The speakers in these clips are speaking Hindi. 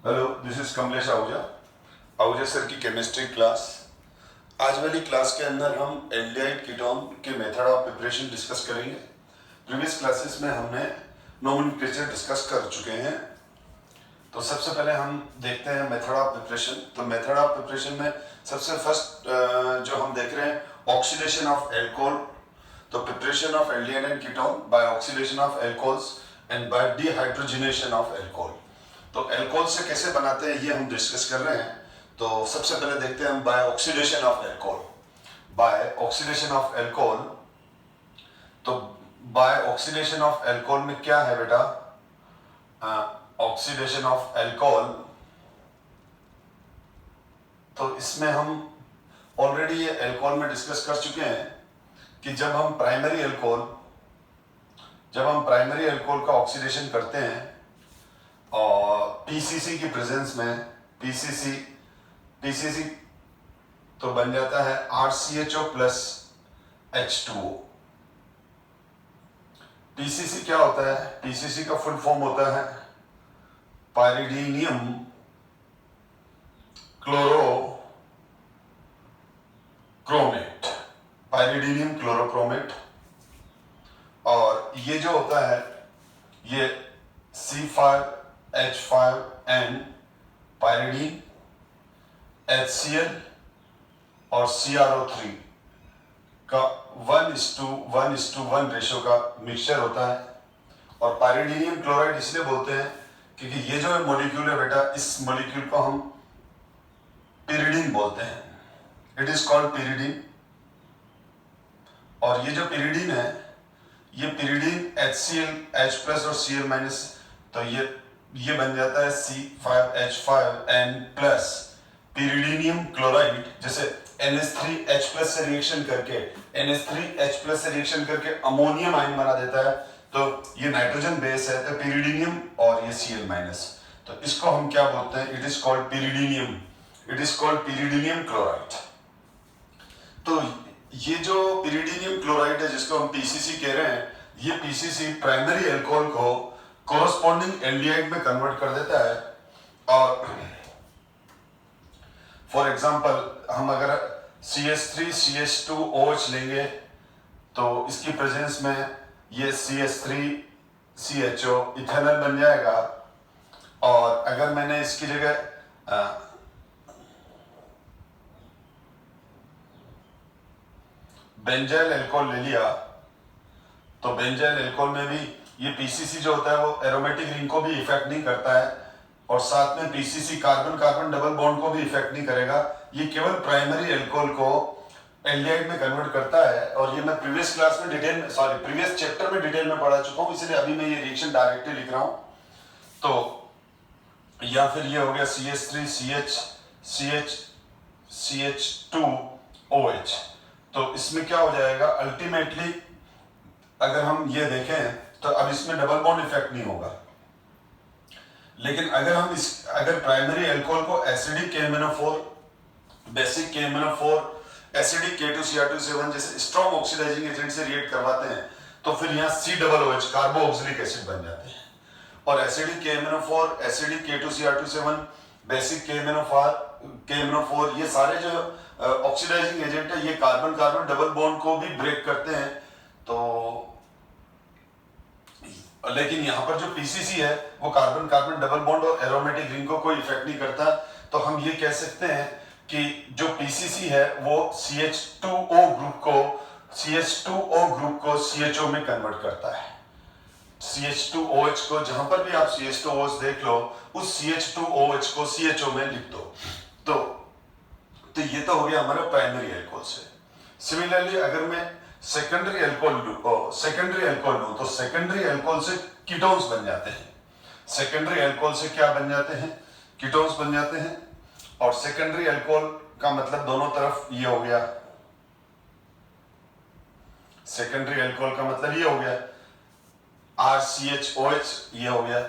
Hello, this is Kamlesh Ahuja. Ahuja sir की केमिस्ट्री क्लास। आज वाली क्लास के अंदर हम एल्डिहाइड कीटोन के मेथड ऑफ प्रिपरेशन डिस्कस करेंगे। प्रीवियस क्लासेस में हमने नोमेनक्लेचर डिस्कस कर चुके हैं। तो सबसे पहले हम देखते हैं मेथड ऑफ प्रिपरेशन। तो मेथड ऑफ प्रिपरेशन में सबसे फर्स्ट जो हम देख रहे हैं ऑक्सीडेशन ऑफ एल्कोहल। तो preparation of aldehyde and ketone by oxidation of alcohols and by dehydrogenation of alcohol. तो एल्कोहल से कैसे बनाते हैं ये हम डिस्कस कर रहे हैं। तो सबसे पहले देखते हैं हम by oxidation of alcohol. By oxidation of alcohol, तो बाय ऑक्सीडेशन ऑफ एल्कोहल में क्या है बेटा? ऑक्सीडेशन ऑफ एल्कोहल, तो इसमें हम ऑलरेडी ये एल्कोहल में डिस्कस कर चुके हैं कि जब हम प्राइमरी एल्कोहल का ऑक्सीडेशन करते हैं और पीसीसी की प्रेजेंस में, पीसीसी तो बन जाता है RCHO प्लस H2O। पीसीसी क्या होता है? पीसीसी का फुल फॉर्म होता है पाइरिडीनियम क्लोरोक्रोमेट, पाइरिडीनियम क्लोरोक्रोमेट। और ये जो होता है ये C5H5N पाइरिडीन, HCl और CrO3 का 1:1:1 रेशो का मिक्सचर होता है। और पाइरिडीनियम क्लोराइड इसलिए बोलते हैं क्योंकि ये जो मॉलिक्यूल है बेटा, इस मॉलिक्यूल को हम पिरिडीन बोलते हैं। It is called pyridine. और ये जो पिरिडीन है, ये पिरिडीन HCl H प्लस और Cl माइनस, तो ये बन जाता है C5H5N प्लस पिरिडीनियम क्लोराइड। जैसे NH3H प्लस से रिएक्शन करके अमोनियम आयन बना देता है, तो ये नाइट्रोजन बेस है, तो पिरिडीनियम और ये Cl माइनस, तो इसको हम क्या बोलते हैं? It is called pyridinium, it is called pyridinium chloride. तो ये जो पिरिडीनियम क्लोराइड है जिसको हम पीसीसी कह रहे हैं, ये पीसीसी प्राइमरी अल्कोहल को कोरोस्पोंडिंग एल्डिहाइड में कन्वर्ट कर देता है। और फॉर एग्जांपल हम अगर CH3CH2OH लेंगे तो इसकी प्रेजेंस में ये CH3CHO इथेनॉल बन जाएगा। और अगर मैंने इसकी जगह बेंजाइल अल्कोहल ले लिया, तो बेंजाइल अल्कोहल में भी ये पीसीसी जो होता है वो एरोमेटिक रिंग को भी इफेक्ट नहीं करता है, और साथ में PCC carbon carbon double bond को भी इफेक्ट नहीं करेगा। ये केवल प्राइमरी अल्कोहल को एल्डिहाइड में कन्वर्ट करता है। और ये मैं प्रीवियस चैप्टर में डिटेल में पढ़ा चुका हूं, इसलिए अभी मैं ये रिएक्शन डायरेक्टली लिख रहा हूं। तो या फिर ये हो गया CH3CH2OH। तो इसमें क्या हो जाएगा अल्टीमेटली? अगर हम ये देखें तो अब इसमें डबल बॉन्ड इफेक्ट नहीं होगा। लेकिन अगर प्राइमरी अल्कोहल को acidic KMnO4, basic KMnO4, acidic K2Cr2CH1 जैसे स्ट्रॉन्ग ऑक्सीडाइजिंग एजेंट से रिएक्ट करवाते हैं, तो फिर यहाँ COOH कार्बोक्सिलिक एसिड बन जाते हैं। और acidic KMnO4, acidic K2Cr2CH1, basic KMnO4, ये सारे जो ऑक्सीडाइजिंग एजेंट है, ये कार्बन कार्बन डबल बॉन्ड को भी ब्रेक करते हैं। तो लेकिन यहाँ पर जो पीसीसी है वो कार्बन कार्बन डबल बॉन्ड और एरोमेटिक रिंग को कोई इफेक्ट नहीं करता। तो हम ये कह सकते हैं कि जो पीसीसी है वो CH2O ग्रुप को CHO में कन्वर्ट करता है। CH2OH को, जहां पर भी आप CH2OH देख लो, उस CH2OH को CHO में लिख दो। तो ये तो हो गया हमारा प्राइमरी अल्कोहल से। सिमिलरली अगर मैं सेकेंडरी अल्कोहल लूं, तो सेकेंडरी अल्कोहल से कीटोन्स बन जाते हैं। सेकेंडरी अल्कोहल से क्या बन जाते हैं? कीटोन्स बन जाते हैं। और सेकेंडरी अल्कोहल का मतलब दोनों तरफ ये हो गया, सेकेंडरी अल्कोहल का मतलब ये हो गया RCHOH, ये हो गया।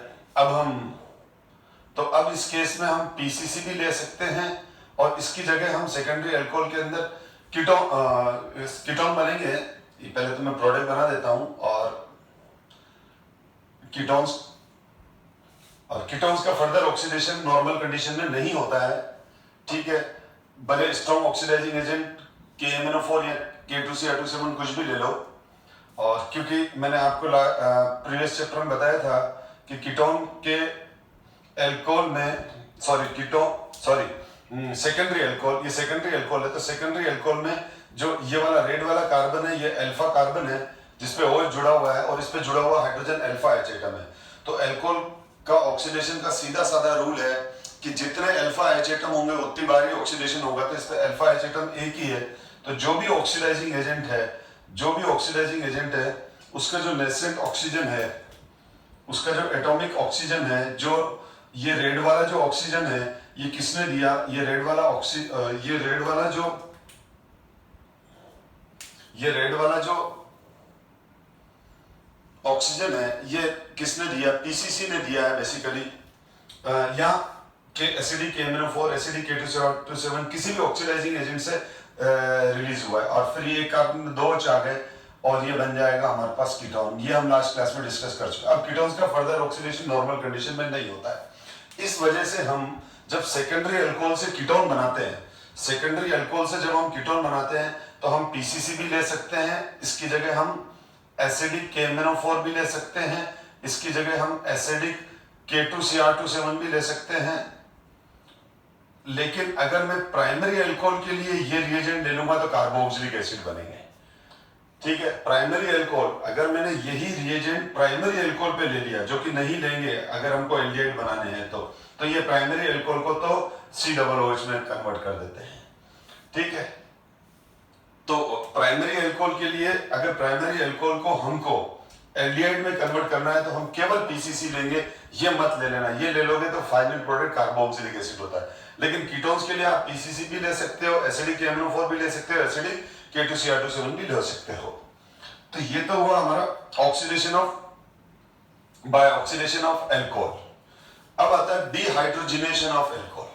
अब इस केस में हम पीसीसी भी ले सकते हैं, और इसकी जगह हम सेकेंडरी अल्कोहल के अंदर कीटोन बनेंगे। पहले तो मैं प्रोडक्ट बना देता हूं, और कीटोन्स और कीटोन्स का फर्दर ऑक्सीडेशन नॉर्मल कंडीशन में नहीं होता है, ठीक है। भले स्ट्रॉन्ग ऑक्सीडाइजिंग एजेंट KMnO4 या K2CR27 कुछ भी ले लो, और क्योंकि मैंने आपको प्रीवियस चैप्टर में बताया था कि कीटोन के एल्कोहल में सेकेंडरी अल्कोहल, ये सेकेंडरी अल्कोहल है, तो सेकेंडरी अल्कोहल में जो ये वाला रेड वाला कार्बन है, ये अल्फा कार्बन है जिसपे OH जुड़ा हुआ है, और इस पे जुड़ा हुआ हाइड्रोजन अल्फा H एटम है। तो अल्कोहल का ऑक्सीडेशन का सीधा साधा रूल है कि जितने अल्फा H एटम होंगे उतनी बार ही ऑक्सीडेशन होगा, तो इस पे अल्फा H एटम एक ही है। तो जो भी ऑक्सीडाइजिंग एजेंट है उसका जो नेसेंट ऑक्सीजन है, उसका जो एटॉमिक ऑक्सीजन है, जो ये रेड वाला जो ऑक्सीजन है, ये किसने दिया? ये रेड वाला जो ऑक्सीजन है, ये किसने दिया? PCC ने दिया है बेसिकली। यहाँ के एसिडिक KMnO4, एसिडिक K2CR27 किसी भी ऑक्सीडाइजिंग एजेंट से रिलीज हुआ है, और फिर ये कार्बन 2 आ गए और ये बन जाएगा हमारे पास कीटोन। ये हम लास्ट क्लास में डिस्कस कर चुके हैं। अब कीटोन्स का फर्दर ऑक्सीडेशन नॉर्मल कंडीशन में नहीं होता है। इस वजह से हम जब सेकेंडरी अल्कोहल से कीटोन बनाते हैं, तो हम PCC भी ले सकते हैं, इसकी जगह हम एसिडिक KMnO4 भी ले सकते हैं, इसकी जगह हम एसिडिक K2CR27 भी ले सकते हैं। लेकिन अगर मैं प्राइमरी अल्कोहल के लिए ये रिएजेंट ले लूंगा तो कार्बोक्सिलिक एसिड बनेंगे, ठीक है। प्राइमरी अल्कोहल, अगर मैंने यही रिएजेंट प्राइमरी अल्कोहल पे ले लिया, जो कि नहीं लेंगे अगर हमको एल्डिहाइड बनाने हैं, तो ये प्राइमरी अल्कोहल को तो COOH में कन्वर्ट कर देते हैं, ठीक है। तो प्राइमरी अल्कोहल के लिए, अगर प्राइमरी अल्कोहल को हमको एल्डिहाइड में कन्वर्ट करना है तो हम केवल PCC लेंगे। ये मत ले लेना, ये ले लोगे तो फाइनल प्रोडक्ट कार्बोक्सिलिक एसिड होता है। लेकिन कीटोन्स के लिए आप PCC भी ले सकते हो, एसिडिक KMnO4 भी ले सकते हो, एसिडिक K2CR27 भी ले सकते हो। तो ये तो हुआ हमारा बाय ऑक्सीडेशन ऑफ अल्कोहल। अब आता है dehydrogenation of alcohol.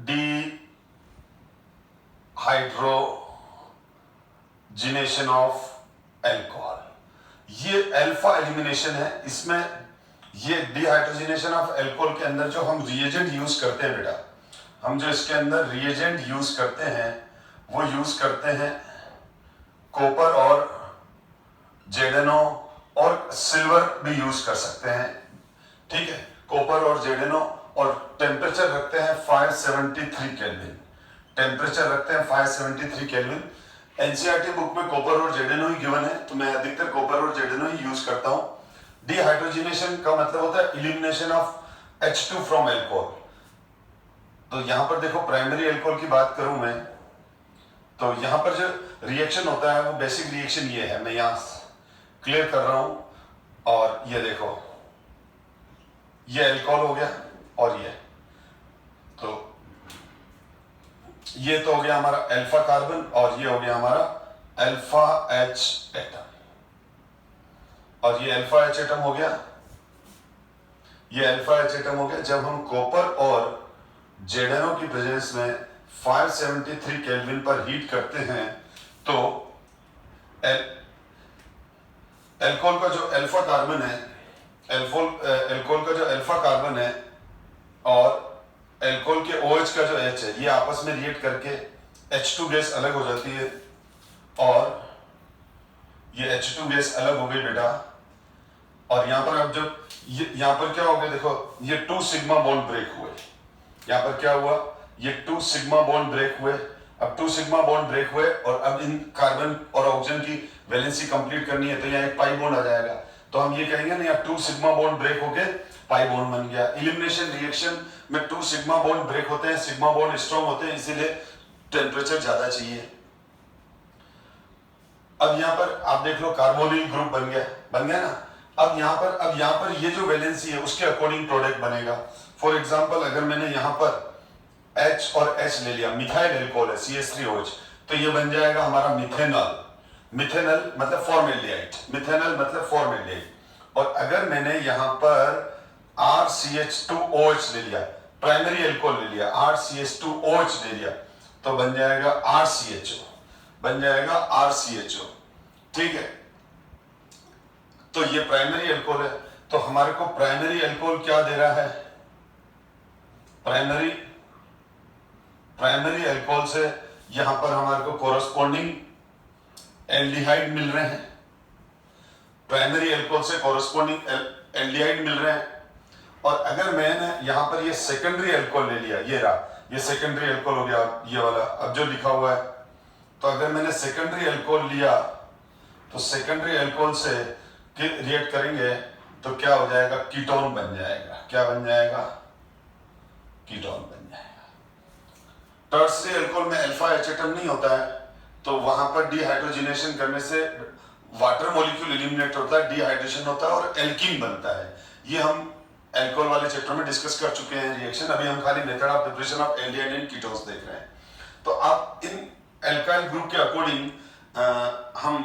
Dehydrogenation of alcohol, ये अल्फा एलिमिनेशन है। इसमें ये डिहाइड्रोजिनेशन ऑफ अल्कोहल के अंदर जो हम रिएजेंट यूज करते हैं बेटा, हम जो इसके अंदर रिएजेंट यूज करते हैं वो यूज करते हैं कॉपर और जेडेनो और सिल्वर भी यूज कर सकते हैं, ठीक है। कॉपर और जेडेनो, और टेम्परेचर रखते हैं 573 केल्विन। एनसीईआरटी बुक में कॉपर और जेडेनो ही गिवन है, तो मैं अधिकतर कॉपर और जेडेनो ही यूज करता हूं। डिहाइड्रोजिनेशन का मतलब होता है elimination of H2 from alcohol. तो यहां पर देखो, प्राइमरी अल्कोहल की बात करूं मैं, तो यहां पर जो रिएक्शन होता है वो बेसिक रिएक्शन ये है, मैं यहां क्लियर कर रहा हूं। और ये देखो, ये अल्कोहल हो गया, और ये तो हो गया हमारा अल्फा कार्बन, और ये हो गया हमारा अल्फा H एटम, और ये अल्फा H एटम हो गया, ये अल्फा H एटम हो गया। जब हम कॉपर और जेडेनो की प्रेजेंस में 573 केल्विन पर हीट करते हैं, तो अल्कोहल का जो अल्फा कार्बन है, अल्कोहल का जो अल्फा कार्बन है और अल्कोहल के OH का जो H है, ये आपस में रिएक्ट करके H2 गैस अलग हो जाती है, और ये H2 गैस अलग हो गई बेटा। और यहां पर अब जब यहां पर क्या हो गया, देखो, ये 2 सिग्मा बॉन्ड ब्रेक हुए। यहां पर क्या हुआ, ये 2 सिग्मा बॉन्ड ब्रेक हुए। अब 2 सिग्मा बॉन्ड ब्रेक हुए, और अब इन कार्बन और ऑक्सीजन की वैलेंसी कंप्लीट करनी है, तो यहाँ एक पाई बॉन्ड आ जाएगा। तो हम ये कहेंगे ना, यहाँ 2 सिग्मा बॉन्ड ब्रेक होके पाई बॉन्ड बन गया। इलिमिनेशन रिएक्शन में 2 सिग्मा बॉन्ड ब्रेक होते हैं, सिग्मा बॉन्ड स्ट्रॉन्ग होते हैं, इसीलिए टेम्परेचर ज्यादा चाहिए। अब यहाँ पर आप देख लो, कार्बोनिल ग्रुप बन गया ना। अब यहाँ पर ये जो वैलेंसी है उसके अकॉर्डिंग प्रोडक्ट बनेगा। फॉर एग्जांपल, अगर मैंने यहाँ पर H और H ले लिया, मिथाइल अल्कोहल है, CH3OH, तो ये बन जाएगा हमारा मिथेनॉल। मिथेनॉल मतलब फॉर्मेल्डिहाइड, मिथेनॉल मतलब फॉर्मेल्डिहाइड। और अगर मैंने यहाँ पर RCH2OH ले लिया, प्राइमरी अल्कोहल ले लिया, RCH2OH ले लिया, तो बन जाएगा RCHO, ठीक है। तो ये प्राइमरी अल्कोहल है। तो हमारे को प्राइमरी अल्कोहल क्या दे रहा है? प्राइमरी अल्कोहल से यहां पर हमारे को कोरस्पॉन्डिंग एल्डिहाइड मिल रहे हैं, प्राइमरी अल्कोहल से कोरस्पॉन्डिंग एल्डिहाइड मिल रहे हैं। और अगर मैंने यहां पर ये सेकेंडरी अल्कोहल ले लिया, ये रहा, ये सेकेंडरी अल्कोहल हो गया, ये वाला अब जो लिखा हुआ है, तो अगर मैंने सेकेंडरी अल्कोहल लिया तो सेकेंडरी अल्कोहल से रिएक्ट करेंगे तो क्या हो जाएगा? कीटोन बन जाएगा। क्या बन जाएगा? कीटोन बन जाएगा। टर्सरी अल्कोहल में अल्फा एच एटम नहीं होता है, तो वहां पर डिहाइड्रोजिनेशन करने से वाटर मॉलिक्यूल एलिमिनेट होता है, डिहाइड्रेशन होता है और एल्कीन बनता है। ये हम अल्कोहल वाले चैप्टर में डिस्कस कर चुके हैं रिएक्शन। अभी हम खाली method of preparation of aldehyde and ketones देख रहे हैं। तो आप इन एल्काइल ग्रुप के अकॉर्डिंग हम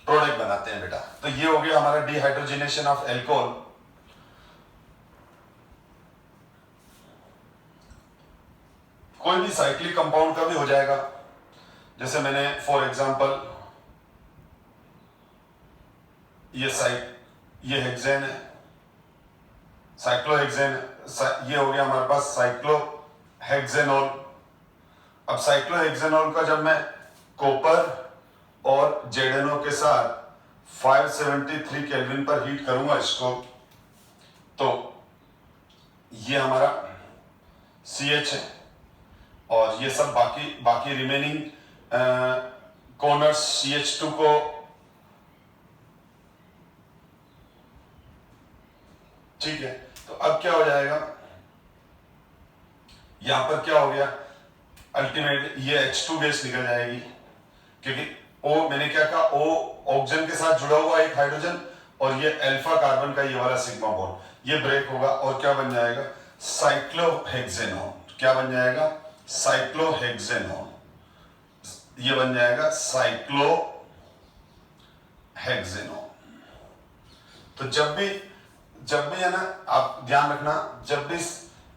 प्रोडक्ट बनाते हैं बेटा। तो ये हो गया हमारा डिहाइड्रोजिनेशन ऑफ अल्कोहल। कोई भी साइक्लिक कंपाउंड का भी हो जाएगा, जैसे मैंने फॉर एग्जांपल ये हेक्सेन है, साइक्लोहेक्सेन, ये हो गया हमारे पास साइक्लोहेक्सेनॉल। अब साइक्लोहेक्सेनॉल का जब मैं कॉपर और जेडेनो के साथ 573 केल्विन पर हीट करूंगा इसको, तो ये हमारा CH है और ये सब बाकी रिमेनिंग कॉर्नर्स CH2 को ठीक है। तो अब क्या हो जाएगा? यहां पर क्या हो गया? अल्टीमेट ये H2 गैस निकल जाएगी, क्योंकि O मैंने क्या कहा, O ऑक्सीजन के साथ जुड़ा हुआ एक हाइड्रोजन और ये अल्फा कार्बन का ये वाला सिग्मा बॉन्ड, ये ब्रेक होगा और क्या बन जाएगा? साइक्लोहेक्सेनॉन। क्या बन जाएगा? साइक्लोहेक्सेनॉन। ये बन जाएगा साइक्लोहेक्सेनॉन। तो जब भी है ना, आप ध्यान रखना, जब भी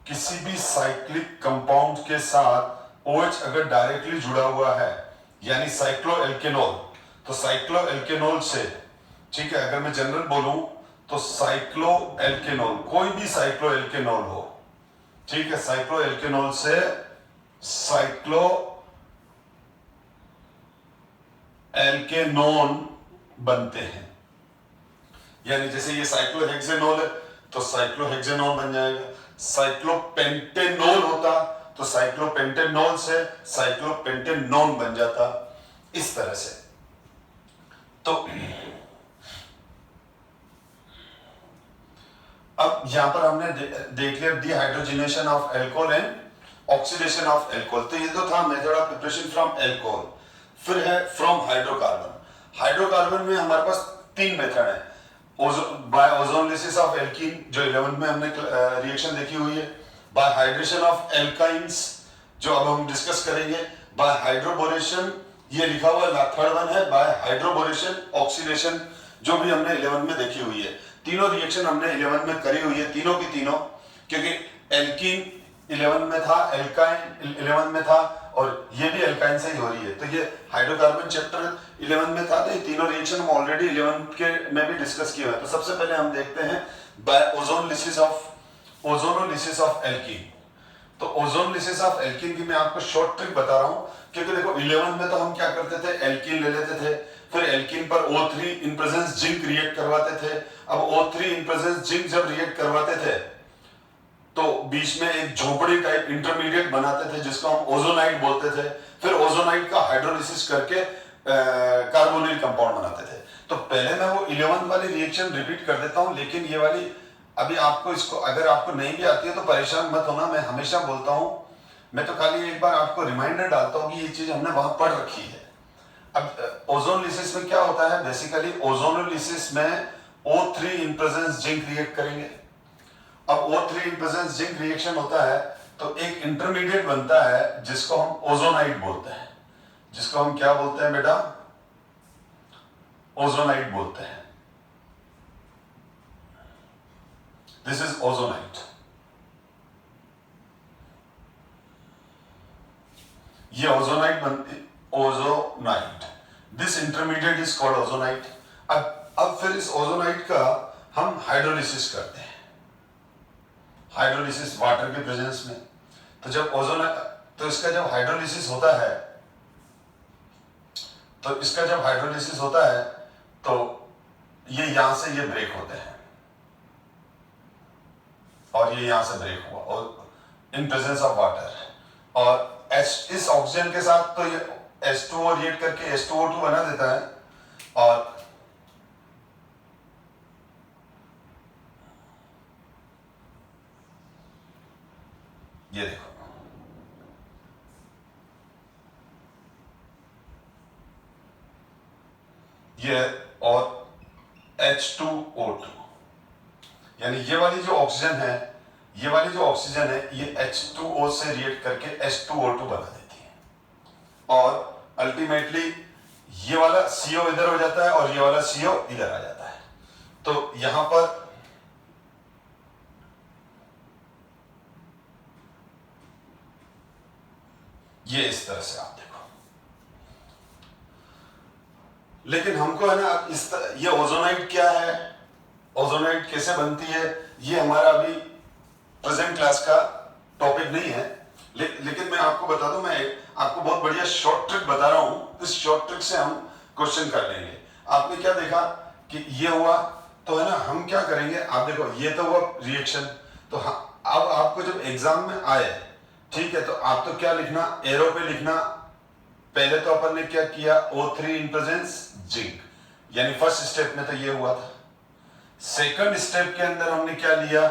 किसी भी साइक्लिक कंपाउंड के साथ OH अगर डायरेक्टली जुड़ा हुआ है, यानी साइक्लोएल्केनॉल, तो साइक्लोएल्केनॉल से, ठीक है, अगर मैं जनरल बोलूं तो साइक्लोएल्केनॉल, कोई भी साइक्लोएल्केनॉल हो, ठीक है, साइक्लोएल्केनॉल से साइक्लोएल्केनॉन बनते हैं। यानी जैसे ये साइक्लोहेक्सेनॉल है तो साइक्लोहेक्सेनॉन बन जाएगा। साइक्लोपेंटेनॉल होता तो साइक्लोपेंटेनॉल से साइक्लोपेंटेनॉन बन जाता, इस तरह से। तो अब यहां पर हमने देख लिया dehydrogenation of alcohol and oxidation of alcohol. तो ये तो था method of preparation from alcohol. फिर है फ्रॉम हाइड्रोकार्बन। हाइड्रोकार्बन में हमारे पास 3 मेथड है। बाय ओजोनलिसिस ऑफ एल्कीन, जो 11th में हमने रिएक्शन देखी हुई है। बाय हाइड्रेशन ऑफ एल्काइंस, जो अब हम डिस्कस करेंगे। बाय हाइड्रोबोरेशन, ये लिखा हुआ थर्ड वन है, बाय हाइड्रोबोरेशन ऑक्सीडेशन, जो भी हमने 11th में देखी हुई है। तीनों रिएक्शन हमने 11th में करी हुई है, तीनों की तीनों, क्योंकि एल्कीन 11th में था, एल्काइन 11th में था और ये भी एल्काइन से ही हो रही है। तो ये हाइड्रोकार्बन चैप्टर 11th में था, तो ये तीनों रिएक्शन हम ऑलरेडी 11th के में भी डिस्कस किए हैं। तो सबसे पहले हम देखते हैं बाय ओजोनलिसिस ऑफ एल्कीन। तो ओजोनलिसिस ऑफ एल्कीन की मैं आपको शॉर्ट ट्रिक बता रहा हूं, क्योंकि देखो 11th में तो हम क्या करते थे, एल्कीन ले लेते थे, फिर एल्कीन पर O3 in presence zinc react करवाते थे। अब O3 इन प्रेजेंस जिंक जब रिएक्ट करवाते थे तो बीच में एक झोपड़ी टाइप इंटरमीडिएट बनाते थे, जिसको हम ओजोनाइड बोलते थे। फिर ओजोनाइड का हाइड्रोलिसिस करके कार्बोनिल कंपाउंड बनाते थे। तो पहले मैं वो 11th वाली रिएक्शन रिपीट कर देता हूं, लेकिन ये वाली अभी आपको, इसको अगर आपको नहीं भी आती है तो परेशान मत होना। मैं हमेशा बोलता हूं, मैं तो खाली एक बार आपको रिमाइंडर डालता हूं कि ये चीज हमने वहां पढ़ रखी है। अब ओजोनलिसिस में क्या होता है, बेसिकली ओजोनोलिसिस में O3 in presence zinc react करेंगे। अब O3 in presence zinc reaction होता है तो एक इंटरमीडिएट बनता है जिसको हम ओजोनाइड बोलते हैं। जिसको हम क्या बोलते हैं बेटा? ओजोनाइड बोलते हैं। This is ozonide. ये ओजोनाइड बनती, ozonide, this intermediate is called ozonide. अब फिर फिर इस ओजोनाइट का हम हाइड्रोलिसिस करते हैं, हाइड्रोलिसिस वाटर के प्रेजेंस में। तो जब तो इसका जब हाइड्रोलिसिस होता है, तो ये यहां से ये ब्रेक होते हैं और ये यहां से ब्रेक हुआ और इन प्रेजेंस ऑफ वाटर, और इस ऑक्सीजन के साथ तो ये H2O रिएक्ट करके H2O2 बना देता है, और ये देखो ये और H2O2, यानी ये वाली जो ऑक्सीजन है, ये H2O से रिएक्ट करके H2O2 बना देती है, और अल्टीमेटली ये वाला CO इधर हो जाता है और ये वाला CO इधर आ जाता है। तो यहां पर ये इस तरह से आप देखो, लेकिन हमको है ना ये ओजोनाइट क्या है, ओजोनाइट कैसे बनती है, ये हमारा अभी प्रेजेंट क्लास का टॉपिक नहीं है। लेकिन मैं आपको बता दूं, मैं आपको बहुत बढ़िया शॉर्ट ट्रिक बता रहा हूं, इस शॉर्ट ट्रिक से हम क्वेश्चन कर लेंगे। आपने क्या देखा कि ये हुआ, तो है ना हम क्या करेंगे, आप देखो ये तो हुआ रिएक्शन। तो अब आपको जब एग्जाम में आए, ठीक है, तो आप तो क्या लिखना, एरो पे लिखना। पहले तो अपन ने क्या किया, O3 इन प्रेजेंस जिंक, यानी फर्स्ट स्टेप में तो ये हुआ था। सेकंड स्टेप के अंदर हमने क्या लिया,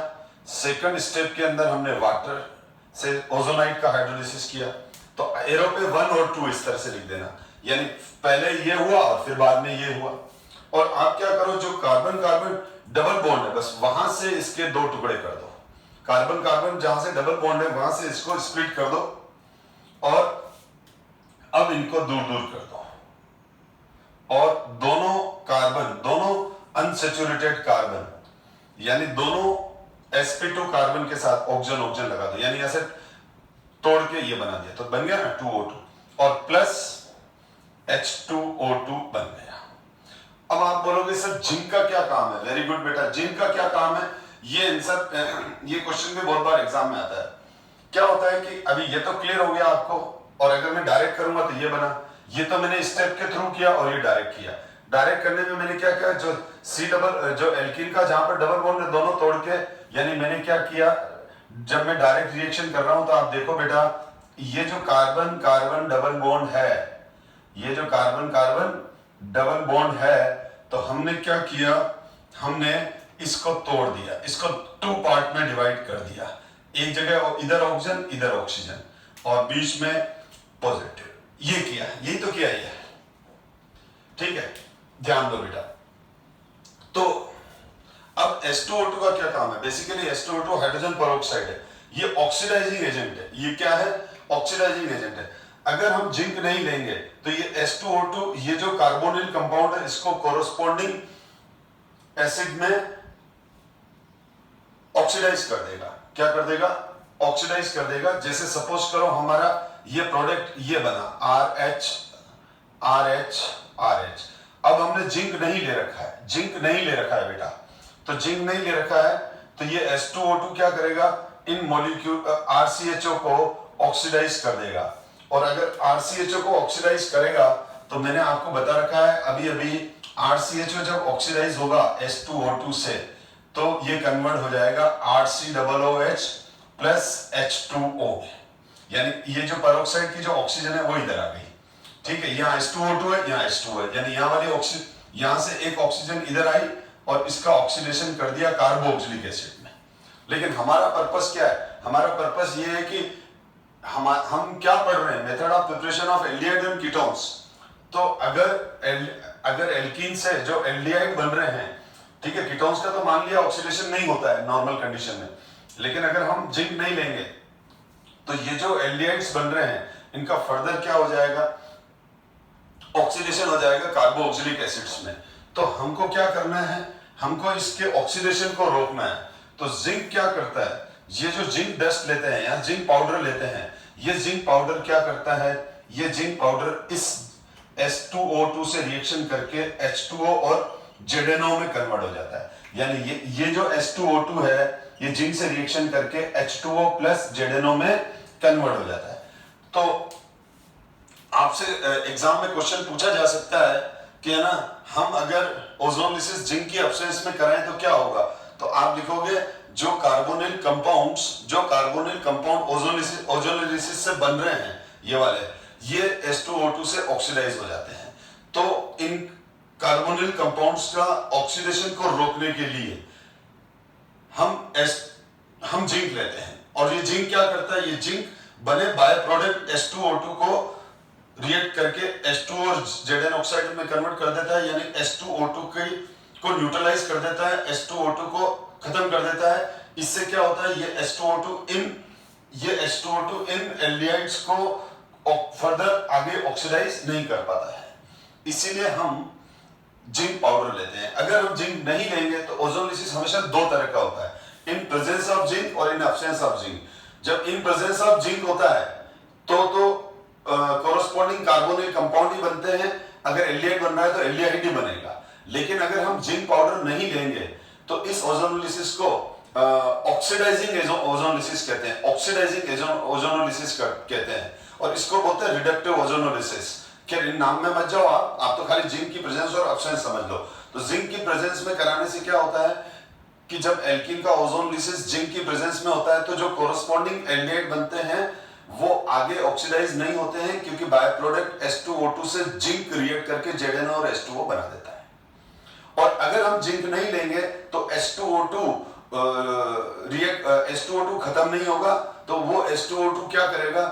सेकंड स्टेप के अंदर हमने वाटर से ओजोनाइट का हाइड्रोलिसिस किया। तो एरो पे 1 और 2 इस तरह से लिख देना, यानी पहले ये हुआ और फिर बाद में ये हुआ। और आप क्या करो, जो कार्बन कार्बन डबल बॉन्ड है, बस वहां से इसके 2 टुकड़े कर दो। कार्बन कार्बन जहां से डबल बॉन्ड है वहां से इसको स्प्लिट कर दो, और अब इनको दूर दूर कर दो, और दोनों कार्बन, दोनों अनसैचुरेटेड कार्बन, यानी दोनों sp2 कार्बन के साथ ऑक्सीजन ऑक्सीजन लगा दो, यानी ऐसे तोड़ के ये बना दिया, तो बन गया ना 2O2, और प्लस H2O2 बन गया। अब आप बोलोगे सर जिंक का क्या काम है, वेरी गुड बेटा, जिंक का क्या काम है, ये क्वेश्चन भी बहुत बार एग्जाम में आता है। क्या होता है कि अभी ये तो क्लियर हो गया आपको, और अगर मैं डायरेक्ट करूंगा तो ये बना, ये तो मैंने स्टेप के थ्रू किया और ये डायरेक्ट किया। डायरेक्ट करने में मैंने क्या किया, जो एल्कीन का जहां पर डबल बॉन्ड है दोनों तोड़ के, यानी मैंने क्या किया, जब मैं डायरेक्ट रिएक्शन कर रहा हूं तो आप देखो बेटा, ये जो कार्बन कार्बन डबल बॉन्ड है, ये जो कार्बन कार्बन डबल बॉन्ड है, तो हमने क्या किया, हमने इसको तोड़ दिया, इसको 2 पार्ट में डिवाइड कर दिया। एक जगह इधर ऑक्सीजन इधर ऑक्सीजन, और बीच में पॉजिटिव, ये किया, यही तो किया ये, ठीक है, ध्यान दो बेटा। तो अब H2O2 का क्या काम है, बेसिकली H2O2 हाइड्रोजन पेरोक्साइड है, ये ऑक्सीडाइजिंग एजेंट है। ये क्या है, ऑक्सीडाइजिंग एजेंट है। अगर हम जिंक नहीं लेंगे तो ये H2O2, ये जो कार्बोनिल कंपाउंड है, इसको कोरोस्पोंडिंग एसिड में ऑक्सीडाइज कर देगा। क्या कर देगा, ऑक्सीडाइज कर देगा। जैसे सपोज करो हमारा ये प्रोडक्ट ये बना RH RH RH। अब हमने जिंक नहीं ले रखा है, जिंक नहीं ले रखा है बेटा, तो जिंक नहीं ले रखा है तो ये H2O2 क्या करेगा, इन मॉलिक्यूल RCHO को ऑक्सीडाइज कर देगा। और अगर RCHO को ऑक्सीडाइज करेगा तो मैंने आपको बता रखा है अभी अभी, RCHO जब ऑक्सीडाइज होगा H2O2 से तो ये कन्वर्ट हो जाएगा RCOOH प्लस H2O, यानी ये जो पेरोक्साइड की जो ऑक्सीजन है वो इधर आ गई, ठीक है। यहाँ H2O2 है, यहाँ H2O है, यानी यहाँ वाली ऑक्सीजन, यहाँ से एक ऑक्सीजन इधर आई और इसका ऑक्सीडेशन कर दिया कार्बोक्सिलिक एसिड में। लेकिन हमारा पर्पस क्या है, हमारा पर्पस ये है कि हम क्या पढ़ रहे हैं, method of preparation of aldehyde and ketones. तो अगर एल्कीन से जो एल्डिहाइड बन रहे हैं, ठीक है, कीटोन्स का तो मान लिया ऑक्सीडेशन नहीं होता है नॉर्मल कंडीशन में, लेकिन अगर हम जिंक नहीं लेंगे तो ये जो एल्डिहाइड्स बन रहे हैं इनका फर्दर क्या हो जाएगा, ऑक्सीडेशन हो जाएगा कार्बोक्सिलिक एसिड्स में। तो हमको क्या करना है, हमको इसके ऑक्सीडेशन को रोकना है। तो जिंक क्या करता है, ये जो जिंक डस्ट लेते हैं या जिंक पाउडर लेते हैं, ये जिंक पाउडर क्या करता है, ये जिंक पाउडर इस H2O2 से रिएक्शन करके H2O और जेडेनो में कन्वर्ट हो जाता है। यानी ये जो H2O2 है ये जिंक से रिएक्शन करके H2O प्लस जेडेनो में कन्वर्ट हो जाता है। तो आपसे एग्जाम में क्वेश्चन पूछा जा सकता है कि है ना, हम अगर ओजोनोलिसिस जिंक की एब्सेंस में कराएं तो क्या होगा। तो आप लिखोगे जो कार्बोनिल कंपाउंड ओजोनोलिसिस से बन रहे हैं ये वाले, ये H2O2 से ऑक्सीडाइज हो जाते हैं। तो इन कार्बोनिल कंपाउंड्स का ऑक्सीडेशन को रोकने के लिए हम जिंक लेते हैं। और ये जिंक क्या करता है, ये जिंक बने बाय प्रोडक्ट H2O2 को रिएक्ट करके H2 और Zn ऑक्साइड में कन्वर्ट कर देता है, यानी H2O2 को न्यूट्रलाइज कर देता है, H2O2 को खत्म कर देता है। इससे क्या होता है, ये H2O2 इन एल्डिहाइड्स को फर्दर आगे ऑक्सीडाइज नहीं कर पाता है। इसीलिए हम जिंक पाउडर लेते हैं। अगर हम जिंक नहीं लेंगे तो ओजोनोलिसिस हमेशा दो तरह का होता है, इन प्रेजेंस ऑफ जिंक और इन एब्सेंस ऑफ जिंक। जब इन प्रेजेंस ऑफ जिंक होता है तो कोरोस्पोंडिंग कार्बोनिल कंपाउंड ही बनते हैं। अगर एल्डिहाइड बन रहा है तो एल्डिहाइड ही बनेगा। लेकिन अगर हम जिंक पाउडर नहीं लेंगे तो इस ओजोनोलिसिस को ऑक्सीडाइजिंग ओजोनोलिसिस कहते हैं, ऑक्सीडाइजिंग ओजोनोलिसिस कहते हैं। और इसको बोलते हैं रिडक्टिव ओजोनोलिसिस। क्या इन नाम में मत जाओ आप तो खाली जिंक की प्रेजेंस और एब्सेंस समझ लो। तो जिंक की प्रेजेंस में कराने से क्या होता है कि जब एल्कीन का ओजोनोलिसिस जिंक की प्रेजेंस में होता है तो जो कोरोस्पोंडिंग एल्डिहाइड बनते हैं वो आगे ऑक्सीडाइज नहीं होते हैं, क्योंकि बाय प्रोडक्ट H2O2 से जिंक रिएक्ट करके Zn और H2O बना देता है। और अगर हम जिंक नहीं लेंगे तो H2O2 खत्म नहीं होगा, तो वो H2O2 क्या करेगा,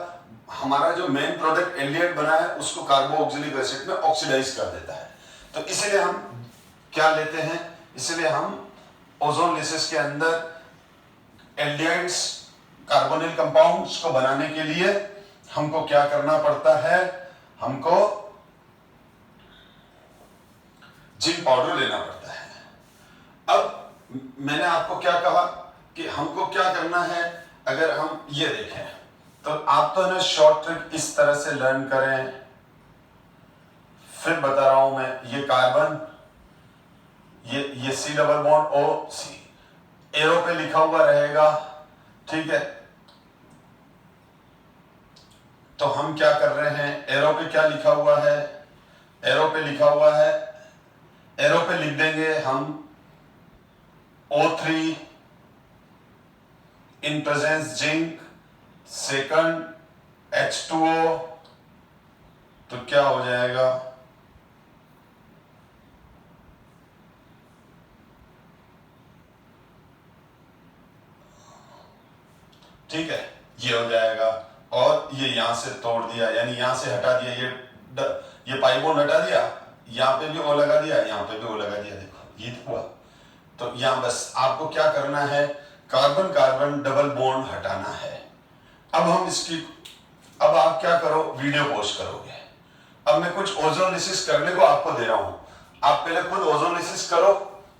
हमारा जो मेन प्रोडक्ट एल्डिहाइड बना है उसको कार्बोक्सिलिक एसिड में ऑक्सीडाइज कर देता है। तो इसीलिए हम क्या लेते हैं, इसलिए हम ओजोनोलिसिस के अंदर एल्डिहाइड्स कार्बोनिल कंपाउंड्स को बनाने के लिए हमको क्या करना पड़ता है, हमको जिंक पाउडर लेना पड़ता है। अब मैंने आपको क्या कहा कि हमको क्या करना है। अगर हम ये देखें तो आप तो ना शॉर्ट ट्रिक इस तरह से लर्न करें, फिर बता रहा हूं मैं, ये कार्बन, ये C double bond OC arrow पे लिखा हुआ रहेगा, ठीक है। तो हम क्या कर रहे हैं, एरो पे क्या लिखा हुआ है, एरो पे लिखा हुआ है, एरो पे लिख देंगे हम O3 in presence zinc, second H2O, तो क्या हो जाएगा, ठीक है, ये हो जाएगा। और ये यहां से तोड़ दिया, यानी यहां से हटा दिया, ये पाई बॉन्ड हटा दिया, यहां पे भी O लगा दिया, यहां पे भी O लगा दिया, देखो ये हुआ। तो यहां बस आपको क्या करना है, कार्बन कार्बन डबल बॉन्ड हटाना है। अब आप क्या करो, वीडियो पोस्ट करोगे। अब मैं कुछ ओजोनोलिसिस करने को आपको दे रहा हूं, आप पहले खुद ओजोनोलिसिस करो,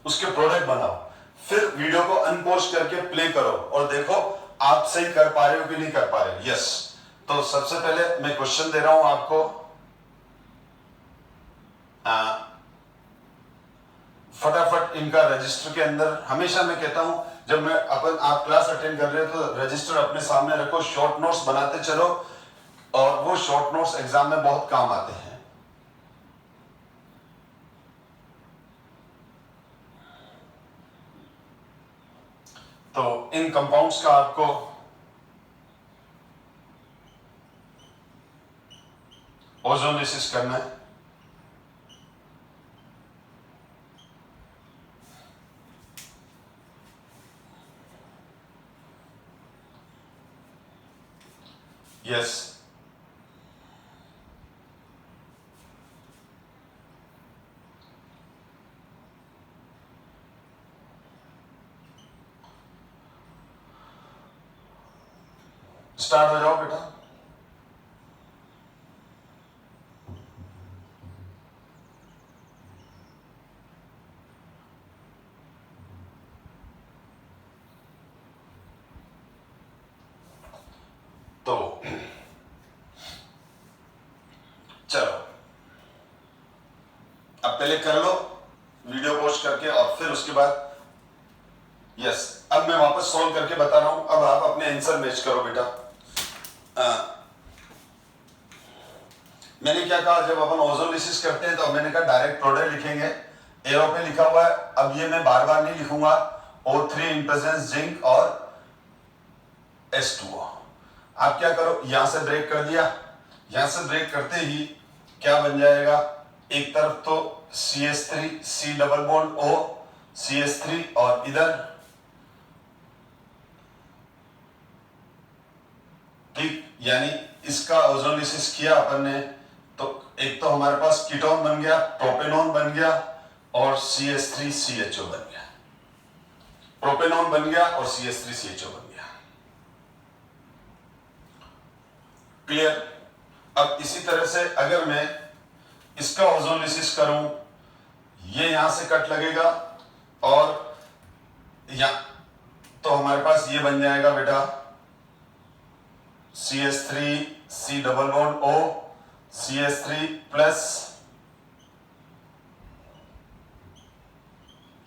उसके प्रोडक्ट बनाओ, फिर वीडियो को अनपोस्ट करके प्ले करो और देखो आप सही कर पा रहे हो कि नहीं कर पा रहे हो। यस, तो सबसे पहले मैं क्वेश्चन दे रहा हूं आपको, फटाफट इनका रजिस्टर के अंदर, हमेशा मैं कहता हूं जब आप क्लास अटेंड कर रहे हो तो रजिस्टर अपने सामने रखो, शॉर्ट नोट्स बनाते चलो, और वो शॉर्ट नोट्स एग्जाम में बहुत काम आते हैं। तो इन कंपाउंड्स का आपको ओजोनोलिसिस करना है। यस, स्टार्ट हो जाओ बेटा। तो चलो अब पहले कर लो, वीडियो अप्रोच करके और फिर उसके बाद यस अब मैं वापस सॉल्व करके बता रहा हूं। अब आप अपने आंसर मैच करो बेटा। मैंने क्या कहा, जब अपन ओजोलिसिस करते हैं तो मैंने कहा डायरेक्ट प्रोडक्ट लिखेंगे, एरो पे लिखा हुआ है। अब ये मैं बार बार नहीं लिखूंगा, O3 इन प्रेजेंस जिंक और H2O। आप क्या करो, यहां से ब्रेक कर दिया, यहां से ब्रेक करते ही क्या बन जाएगा, एक तरफ तो CH3 C double bond O CH3 और इधर ठीक, यानी इसका ओजोलिसिस किया अपन ने तो एक तो हमारे पास कीटोन बन गया, प्रोपेनॉन बन गया और CH3CHO बन गया। प्रोपेनॉन बन गया और CH3CHO बन गया। क्लियर। अब इसी तरह से अगर मैं इसका ओजोलिसिस करूं, ये यहां से कट लगेगा और यहां तो हमारे पास ये बन जाएगा बेटा CH3 C double bond O CH3 plus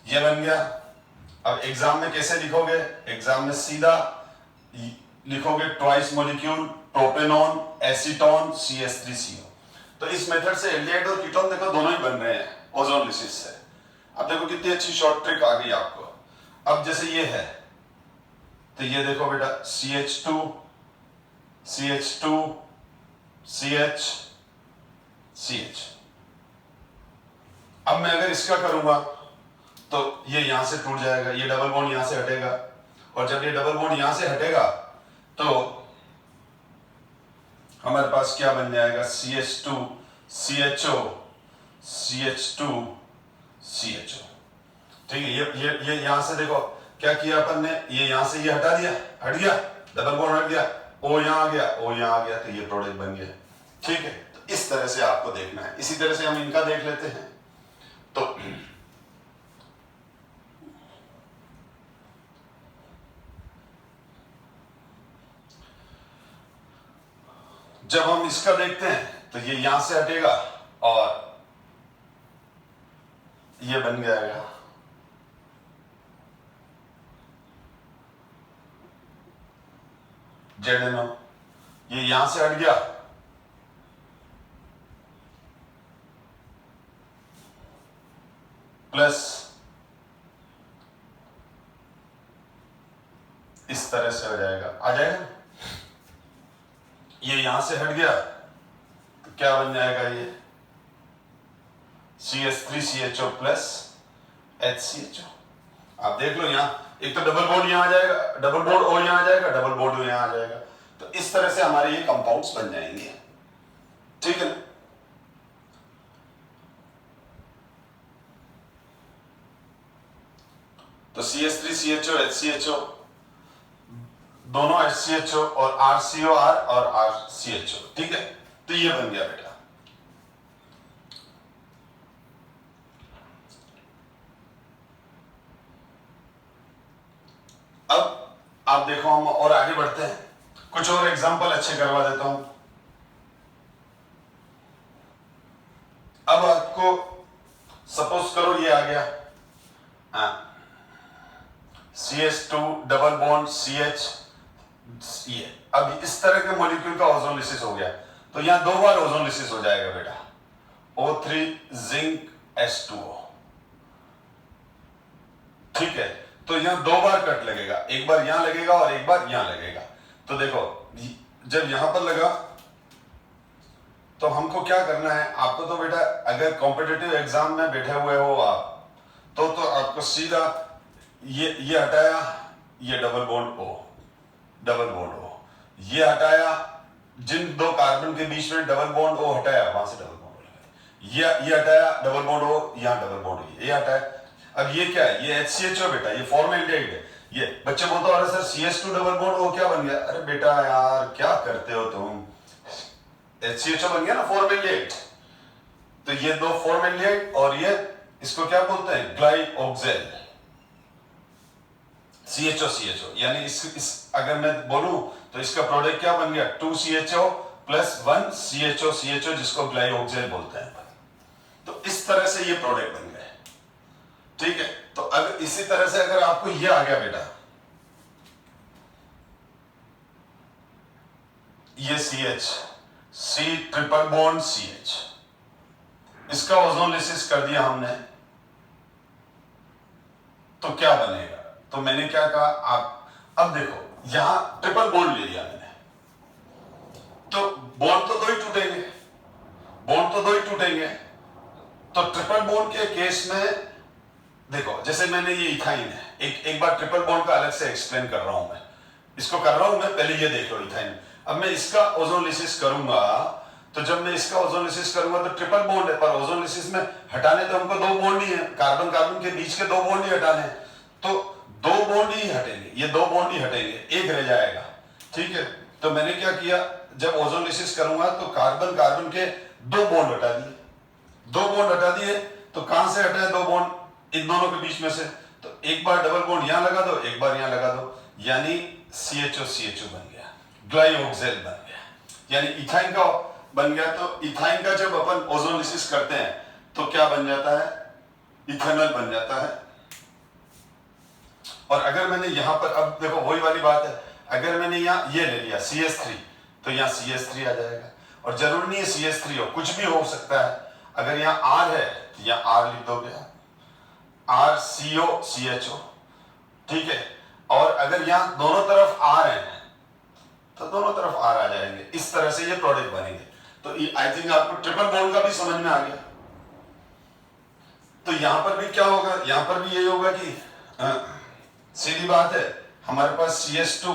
ये बन गया। अब एग्जाम में कैसे लिखोगे, एग्जाम में सीधा लिखोगे twice molecule propanone acetone CH3CO। तो इस मेथड से एल्डिहाइड और कीटोन देखो दोनों ही बन रहे हैं ओजोलिसिस से। अब देखो कितनी अच्छी शॉर्ट ट्रिक आ गई आपको। अब जैसे ये है तो ये देखो बेटा CH2 CH CH। अब मैं अगर इसका करूंगा तो ये यहां से टूट जाएगा, ये डबल बॉन्ड यहां से हटेगा और जब ये डबल बॉन्ड यहां से हटेगा तो हमारे पास क्या बन जाएगा CH2 CHO CH2 CHO। ठीक है, ये यहां से देखो क्या किया अपन ने, ये यहां से ये हटा दिया, हट गया, डबल बॉन्ड हट गया, O यहां आ गया, O यहां आ गया, तो ये प्रोडक्ट बन गया। ठीक है, तो इस तरह से आपको देखना है। इसी तरह से हम इनका देख लेते हैं। तो जब हम इसका देखते हैं तो ये यहां से हटेगा और ये बन जाएगा ZNO। ये यहां से हट गया प्लस इस तरह से हो जाएगा, आ जाएगा। ये यहां से हट गया तो क्या बन जाएगा, ये CH3CHO प्लस HCHO। आप देख लो यहां एक तो डबल बॉन्ड यहां आ जाएगा, डबल बॉन्ड O यहां आ जाएगा, डबल बॉन्ड यहां आ जाएगा। तो इस तरह से हमारे ये कंपाउंड्स बन जाएंगे। ठीक है ना। तो CH3CHO HCHO दोनों HCHO और RCOR और RCHO। ठीक है, तो ये बन गया बेटा। अब आप देखो हम और आगे बढ़ते हैं, कुछ और एग्जांपल अच्छे करवा देता हूं। अब आपको सपोज करो ये आ गया CH2 डबल बॉन्ड CH, ये अब इस तरह के मॉलिक्यूल का ओजोलिसिस हो गया तो यहां दो बार ओजोलिसिस हो जाएगा बेटा, O3 जिंक H2O। ठीक है, तो यहां दो बार कट लगेगा, एक बार यहां लगेगा और एक बार यहां लगेगा। तो देखो जब यहां पर लगा तो हमको क्या करना है, आपको तो बेटा अगर कॉम्पिटिटिव एग्जाम में बैठे हुए हो आप तो आपको सीधा ये हटाया, ये double bond O, double bond O, ये हटाया, जिन दो कार्बन के बीच में डबल बॉन्ड O हटाया वहां से डबल बॉन्ड O, ये हटाया डबल बॉन्ड O, यहां डबल बॉन्ड ये हटाया। अब ये क्या है, ये HCHO बेटा, ये फॉर्मेल्डिहाइड है। ये बच्चे बोलते हो अरे sir CH2 double bond O क्या बन गया। अरे बेटा यार क्या करते हो तुम, HCHO बन गया ना फॉर्मेल्डिहाइड। तो ये दो फॉर्मेल्डिहाइड और ये इसको क्या बोलते हैं, ग्लाइऑक्सेल CHO, यानी इस अगर मैं बोलूं तो इसका प्रोडक्ट क्या बन गया 2CHO प्लस 1 CHO जिसको ग्लाइऑक्सेल बोलते हैं। तो इस तरह से ये प्रोडक्ट बन गए। ठीक है, तो अगर इसी तरह से अगर आपको ये आ गया बेटा, ये CH, C triple bond CH, इसका ओजोनलिसिस कर दिया हमने, तो क्या बनेगा? तो मैंने क्या कहा, आप अब देखो यहां ट्रिपल बॉन्ड ले लिया मैंने, तो बॉन्ड तो दो ही टूटेंगे, बॉन्ड तो दो ही टूटेंगे। तो ट्रिपल बॉन्ड के केस में देखो, जैसे मैंने ये इथाइन है, एक बार ट्रिपल बॉन्ड का अलग से एक्सप्लेन कर रहा हूं, मैं इसको कर रहा हूं मैं, पहले ये देख लो इथाइन। अब मैं इसका ओजोनलिसिस करूंगा, तो जब मैं इसका ओजोनलिसिस करूंगा तो ट्रिपल बॉन्ड है, पर ओजोनलिसिस में हटाने तो हमको दो बॉन्ड ही है, कार्बन कार्बन के बीच के दो बॉन्ड ही हटाने हैं, तो दो बॉन्ड ही हटेंगे, ये दो बॉन्ड ही हटेंगे, एक रह जाएगा। ठीक है, तो मैंने क्या किया, जब ओजोनलिसिस करूंगा तो कार्बन कार्बन के दो बॉन्ड हटा दिए, दो बॉन्ड हटा दिए, तो कहां से हटे दो बॉन्ड? इन दोनों के बीच में से। तो एक बार डबल बॉन्ड यहां लगा दो, एक बार यहां लगा दो, यानी CHO CHO बन गया, ग्लाइओक्सेल बन गया, यानी इथाइन का बन गया। तो इथाइन का जब अपन ओजोनलिसिस करते हैं तो क्या बन जाता है? इथेनॉल बन जाता है। और अगर मैंने यहां पर, अब देखो वही वाली बात है, अगर मैंने यहां ये ले लिया CH3, तो यहां CH3 आ जाएगा, और जरूरी नहीं है CH3 हो, कुछ भी हो सकता है। अगर यहां R है तो यहां R लिख दोगे, RCO CHO, ठीक है। और अगर यहां दोनों तरफ R है तो दोनों तरफ R आ जाएंगे, इस तरह से ये प्रोडक्ट बनेंगे। तो आई थिंक आपको ट्रिपल बॉन्ड का भी समझ में आ गया। तो यहां पर भी क्या होगा, यहां पर भी यही होगा कि सीधी बात है, हमारे पास CH2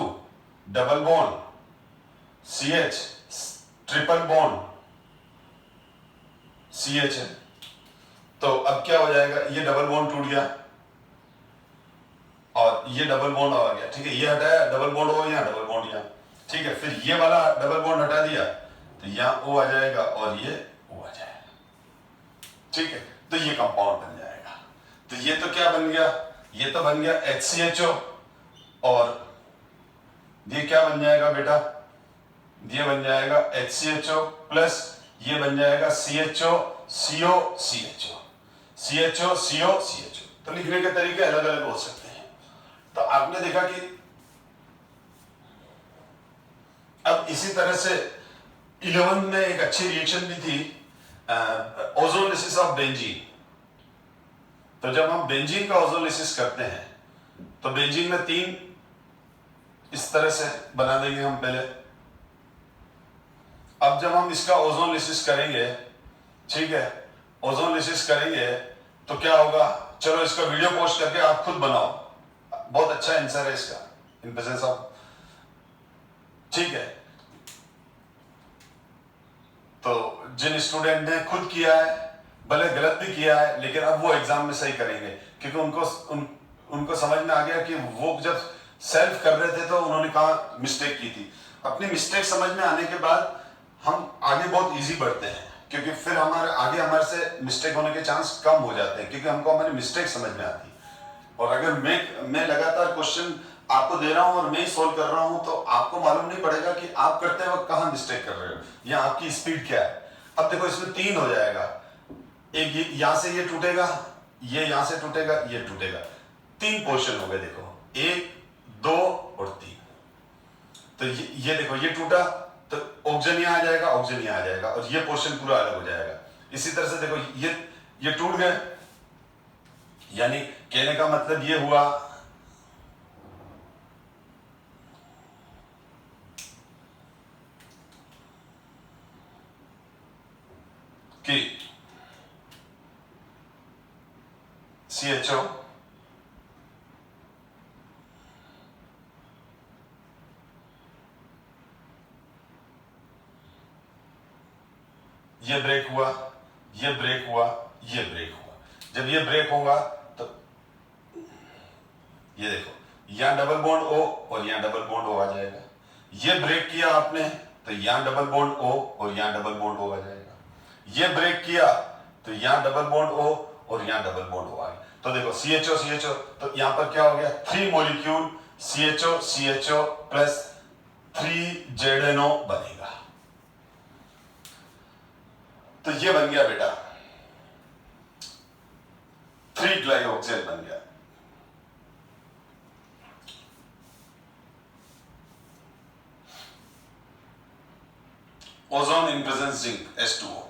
double bond CH triple bond CH है, तो अब क्या हो जाएगा, ये डबल बॉन्ड टूट गया और ये डबल बॉन्ड आ गया, ठीक है, ये हटाया, डबल बॉन्ड हो गया, डबल बॉन्ड यहाँ, ठीक है। फिर ये वाला डबल बॉन्ड हटा दिया तो यहाँ O आ जाएगा और ये O आ जाएगा, ठीक है। तो ये कंपाउंड बन जाएगा। तो ये तो क्या बन गया, ये तो बन गया HCHO, और ये क्या बन जाएगा बेटा, ये बन जाएगा HCHO प्लस ये बन जाएगा CHO CO CHO, CHO CO CHO। तो लिखने के तरीके अलग अलग हो सकते हैं। तो आपने देखा कि अब इसी तरह से 11 में एक अच्छी रिएक्शन भी थी, ओजोनलिसिस ऑफ बेंजीन। तो जब हम बेंजीन का ओजोनलिसिस करते हैं तो बेंजीन में 3 इस तरह से बना देंगे हम पहले। अब जब हम इसका ओजोनलिसिस करेंगे, ठीक है, ओजोनलिसिस करेंगे तो क्या होगा, चलो इसका वीडियो पोस्ट करके आप खुद बनाओ, बहुत अच्छा आंसर है इसका, इन प्रेजेंस ऑफ, ठीक है। तो जिन स्टूडेंट ने खुद किया है, भले गलत भी किया है, लेकिन अब वो एग्जाम में सही करेंगे, क्योंकि उनको समझ में आ गया कि वो जब सेल्फ कर रहे थे तो उन्होंने कहा मिस्टेक की थी। अपनी मिस्टेक समझ में आने के बाद हम आगे बहुत इजी बढ़ते हैं, क्योंकि फिर हमारे से मिस्टेक होने के चांस कम हो जाते हैं, क्योंकि हमको हमारी मिस्टेक समझ में आती है। और अगर मैं लगातार क्वेश्चन आपको दे रहा हूं और मैं ही सोल्व कर रहा हूं, तो आपको मालूम नहीं पड़ेगा कि आप करते वक्त कहां मिस्टेक कर रहे हो या आपकी स्पीड क्या है। अब देखो इसमें 3 हो जाएगा, एक यहां से ये टूटेगा, ये यहां से टूटेगा, ये टूटेगा, 3 पोर्शन हो गए, देखो 1 2 और 3। तो ये देखो ये टूटा तो ऑक्सीजन यहां आ जाएगा, ऑक्सीजन यहां आ जाएगा, और ये पोर्शन पूरा अलग हो जाएगा। इसी तरह से देखो ये टूट गए, यानी कहने का मतलब ये हुआ कि CHO ये ब्रेक हुआ, ये ब्रेक हुआ, ये ब्रेक हुआ। जब ये ब्रेक होगा तो ये देखो यहां डबल बॉन्ड O और यहां डबल बॉन्ड O आ जाएगा। ये ब्रेक किया आपने तो यहां डबल बॉन्ड O और यहां डबल बॉन्ड O आ जाएगा। ये ब्रेक किया तो यहां डबल बॉन्ड O और यहां डबल बॉन्ड O आ गया। तो देखो CHO CHO, तो यहां पर क्या हो गया, 3 molecule CHO CHO plus 3 ZNO बनेगा। तो ये बन गया बेटा 3 ग्लाइऑक्सिल बन गया। Ozone in presence zinc H2O।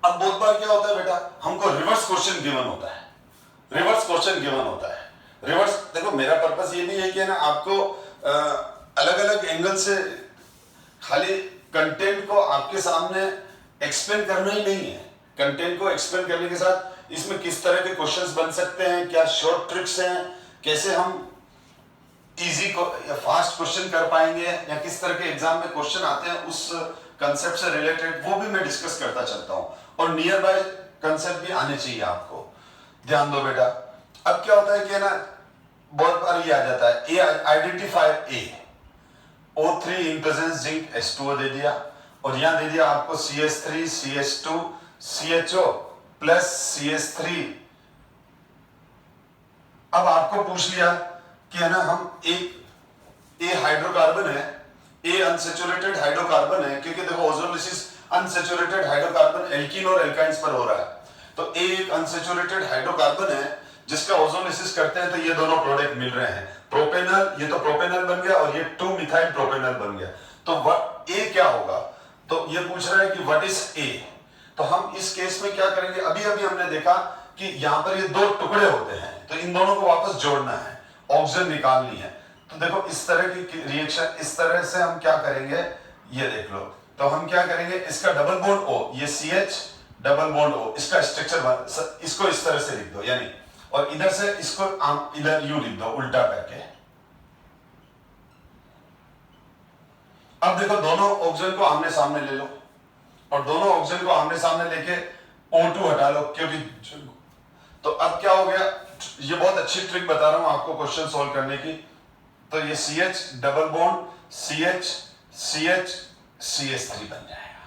अब बहुत बार क्या होता है बेटा, हमको रिवर्स क्वेश्चन गिवन होता है, रिवर्स क्वेश्चन गिवन होता है। रिवर्स देखो, मेरा पर्पस ये नहीं है कि ना आपको अलग अलग एंगल से खाली कंटेंट को आपके सामने एक्सप्लेन करना ही नहीं है। कंटेंट को एक्सप्लेन करने के साथ इसमें किस तरह के क्वेश्चंस बन सकते हैं, क्या शॉर्ट ट्रिक्स हैं, कैसे हम इजी को या फास्ट क्वेश्चन कर पाएंगे, या किस तरह के एग्जाम में क्वेश्चन आते हैं उस कंसेप्ट से रिलेटेड, वो भी मैं डिस्कस करता चलता हूं। और नियर बाय कंसेप्ट भी आने चाहिए आपको। ध्यान दो बेटा, अब क्या होता है कि ना बहुत बार ये आ जाता है, A identify A O3 in presence zinc H2O दे दिया, और यहां दे दिया आपको CH3 CH2 CHO plus CH3। अब आपको पूछ लिया कि है ना, हम एक ए हाइड्रोकार्बन है, ए अनसैचुरेटेड हाइड्रोकार्बन है, क्योंकि देखो ओजोलिसिस अनसैचुरेटेड हाइड्रोकार्बन एल्कीन और एल्काइंस पर हो रहा है। तो ए एक अनसैचुरेटेड हाइड्रोकार्बन है जिसका ओजोलिसिस करते हैं तो ये दोनों प्रोडक्ट मिल रहे हैं, प्रोपेनल, ये तो प्रोपेनल बन गया और ये 2 मिथाइल प्रोपेनल बन गया। तो ए क्या होगा, तो ये पूछ रहा है कि व्हाट इज ए। तो हम इस केस में क्या करेंगे, अभी अभी हमने देखा कि यहां पर ये 2 टुकड़े होते हैं, तो इन दोनों को वापस जोड़ना है, ऑक्सीजन निकालनी है। तो देखो इस तरह की रिएक्शन, इस तरह से हम क्या करेंगे, ये देख लो। तो हम क्या करेंगे, इसका डबल बॉन्ड O, ये CH डबल बॉन्ड O, इसका स्ट्रक्चर इसको इस तरह से लिख दो, यानी, और इधर से इसको इधर यू लिख दो उल्टा करके। अब देखो दोनों ऑक्सीजन को आमने सामने ले लो, और दोनों ऑक्सीजन को आमने सामने लेके O2 हटा लो, क्योंकि तो अब क्या हो गया, ये बहुत अच्छी ट्रिक बता रहा हूं आपको क्वेश्चन सॉल्व करने की। तो ये CH double bond CH CH CH3 बन जाएगा।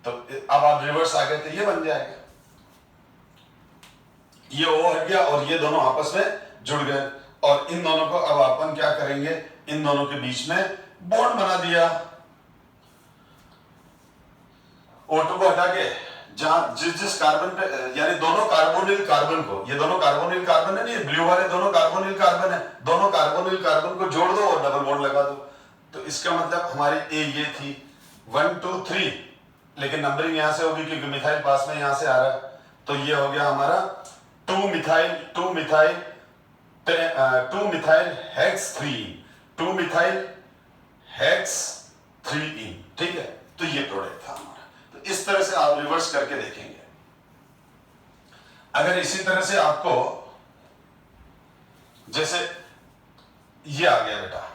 तो अब आप रिवर्स आ गए तो ये बन जाएगा, ये O हट गया और ये दोनों आपस में जुड़ गए, और इन दोनों को अब अपन क्या करेंगे, इन दोनों के बीच में बॉन्ड बना दिया। O2 को हटा के जहां जिस कार्बन पे, यानी दोनों कार्बोनिल कार्बन को, ये दोनों कार्बोनिल कार्बन है ना, ये ब्लू वाले दोनों कार्बोनिल कार्बन है, दोनों कार्बोनिल कार्बन को जोड़ दो और डबल बॉन्ड लगा दो। तो इसका मतलब हमारी ए ये थी 1 2 3, लेकिन नंबरिंग यहां से होगी क्योंकि मिथाइल पास में यहां से आ रहा है। तो ये हो गया हमारा 2 मिथाइल हेक्स 3 इन, ठीक है। तो ये प्रोडक्ट था हमारा। तो इस तरह से आप रिवर्स करके देखेंगे। अगर इसी तरह से आपको, जैसे ये आ गया बेटा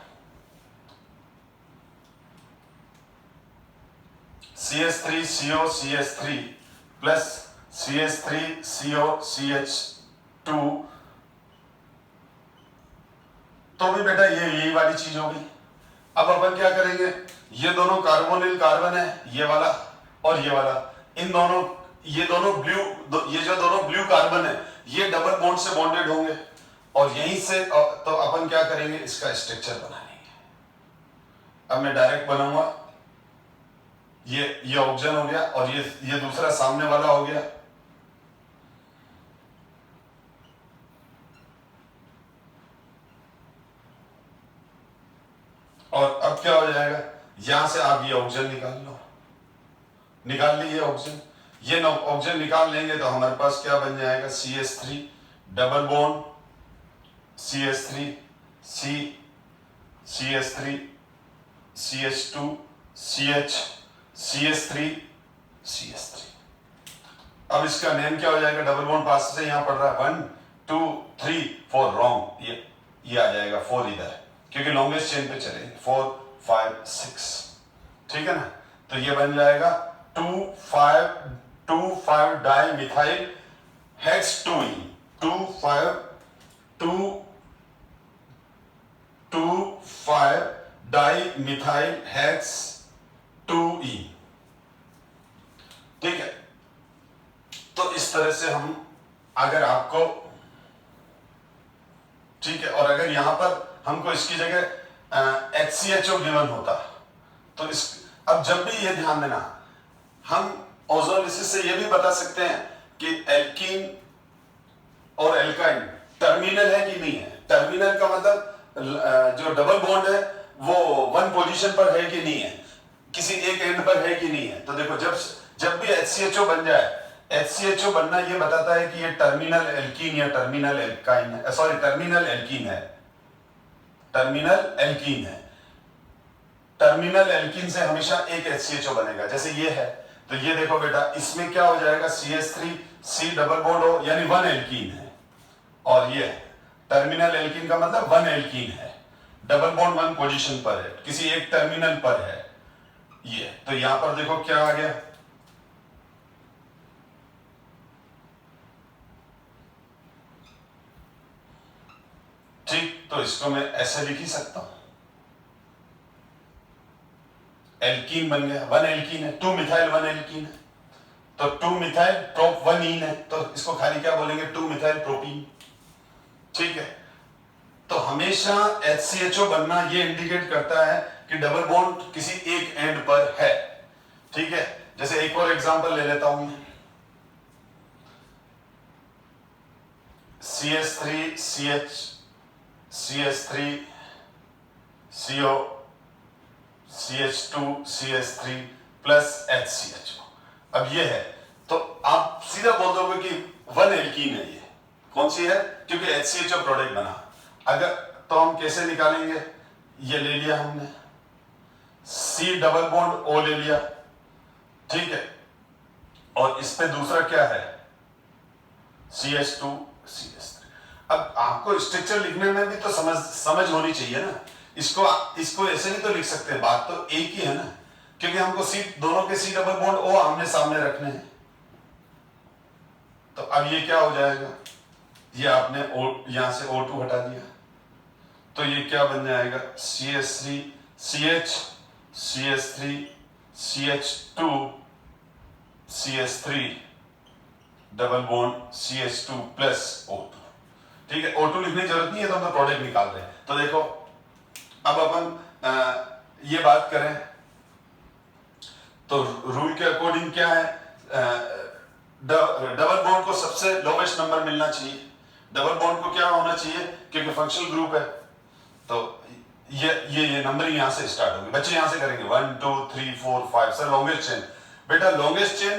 CH3CO CH3 plus CH3CO CH2, तो भी बेटा ये यही वाली चीज होगी। अब अपन क्या करेंगे, ये दोनों कार्बोनिल कार्बन है, ये वाला और ये वाला, इन दोनों, ये दोनों ये जो दोनों ब्लू कार्बन है, ये डबल बॉन्ड से बॉन्डेड होंगे, और यहीं से तो अपन क्या करेंगे, इसका स्ट्रक्चर बना लेंगे। अब मैं डायरेक्ट बनाऊंगा, ये ऑक्सीजन हो गया और ये दूसरा सामने वाला हो गया। और अब क्या हो जाएगा, यहां से आप ये ऑक्सीजन निकाल लीजिए ऑक्सीजन। ये ऑक्सीजन निकाल लेंगे तो हमारे पास क्या बन जाएगा, CH3 double bond CH3 CH3 CH2 CH3 CH3। अब इसका नेम क्या हो जाएगा, डबल बॉन्ड पास से यहां पड़ रहा है 1 2 3 4, रॉन्ग, ये आ जाएगा 4 इधर, क्योंकि लॉन्गेस्ट चेन पे चलेंगे 4 5 6, ठीक है ना। तो ये बन जाएगा 2,5 di methyl hex 2E, 2,5 di methyl hex 2E, ठीक है। तो इस तरह से हम, अगर आपको ठीक है। और अगर यहां पर हमको इसकी जगह HCHO गिवन होता तो इस, अब जब भी ये ध्यान देना, हम ओजोलिसिस से ये भी बता सकते हैं कि एल्कीन और एल्काइन टर्मिनल है कि नहीं है। टर्मिनल का मतलब जो डबल बॉन्ड है वो वन पोजीशन पर है कि नहीं है, किसी एक एंड पर है कि नहीं है। तो देखो जब भी HCHO बन जाए, HCHO बनना ये बताता है कि ये टर्मिनल एल्कीन या टर्मिनल एल्काइन है, सॉरी टर्मिनल एल्कीन है, टर्मिनल एल्कीन है। टर्मिनल एल्कीन से हमेशा एक HCHO बनेगा, जैसे ये है। तो ये देखो बेटा, इसमें क्या हो जाएगा, CH3 C डबल बॉन्ड हो, यानी वन एल्कीन है। और ये टर्मिनल एल्कीन का मतलब वन एल्कीन है, डबल बॉन्ड वन पोजीशन पर है, किसी एक टर्मिनल पर है ये। तो यहां पर देखो क्या आ गया, ठीक। तो इसको मैं ऐसे लिख ही सकता हूं, एल्कीन बन गया, वन एल्कीन है, 2 मिथाइल वन एल्कीन है, तो 2 मिथाइल प्रोप वन इन है, तो इसको खाली क्या बोलेंगे, 2 मिथाइल प्रोपीन, ठीक है। तो हमेशा HCHO बनना ये इंडिकेट करता है कि डबल बॉन्ड किसी एक एंड पर है, ठीक है। जैसे एक और एग्जांपल ले लेता हूं, CH3 CH CH3 CO CH2 CH3 plus HCHO। अब ये है, तो आप सीधा बोल दोगे कि वन एल्कीन है ये। कौन सी है, क्योंकि HCHO प्रोडक्ट बना। अगर तो हम कैसे निकालेंगे, ये ले लिया हमने, C डबल बॉन्ड O ले लिया, ठीक है। और इस पे दूसरा क्या है, CH2 CH3। अब आपको स्ट्रक्चर लिखने में भी तो समझ होनी चाहिए ना। इसको ऐसे नहीं तो लिख सकते, बात तो एक ही है ना, क्योंकि हमको C दोनों के C डबल बॉन्ड O आमने सामने रखने हैं। तो अब ये क्या हो जाएगा, ये आपने यहां से O2 हटा दिया, तो ये क्या बन जाएगा, CH3 CH CH3 CH2 CH3 double bond CH2 plus O2, ठीक है। O2 लिखने की जरूरत नहीं है, तो हम तो प्रोडक्ट निकाल रहे हैं। तो देखो अब अपन ये बात करें तो रूल के अकॉर्डिंग क्या है, डबल बॉन्ड को सबसे लोवेस्ट नंबर मिलना चाहिए। डबल बॉन्ड को क्या होना चाहिए, क्योंकि फंक्शनल ग्रुप है, तो ये नंबरिंग यहां से स्टार्ट होगी। बच्चे यहां से करेंगे 1 2 3 4 5, सर लॉन्गेस्ट चेन। बेटा लॉन्गेस्ट चेन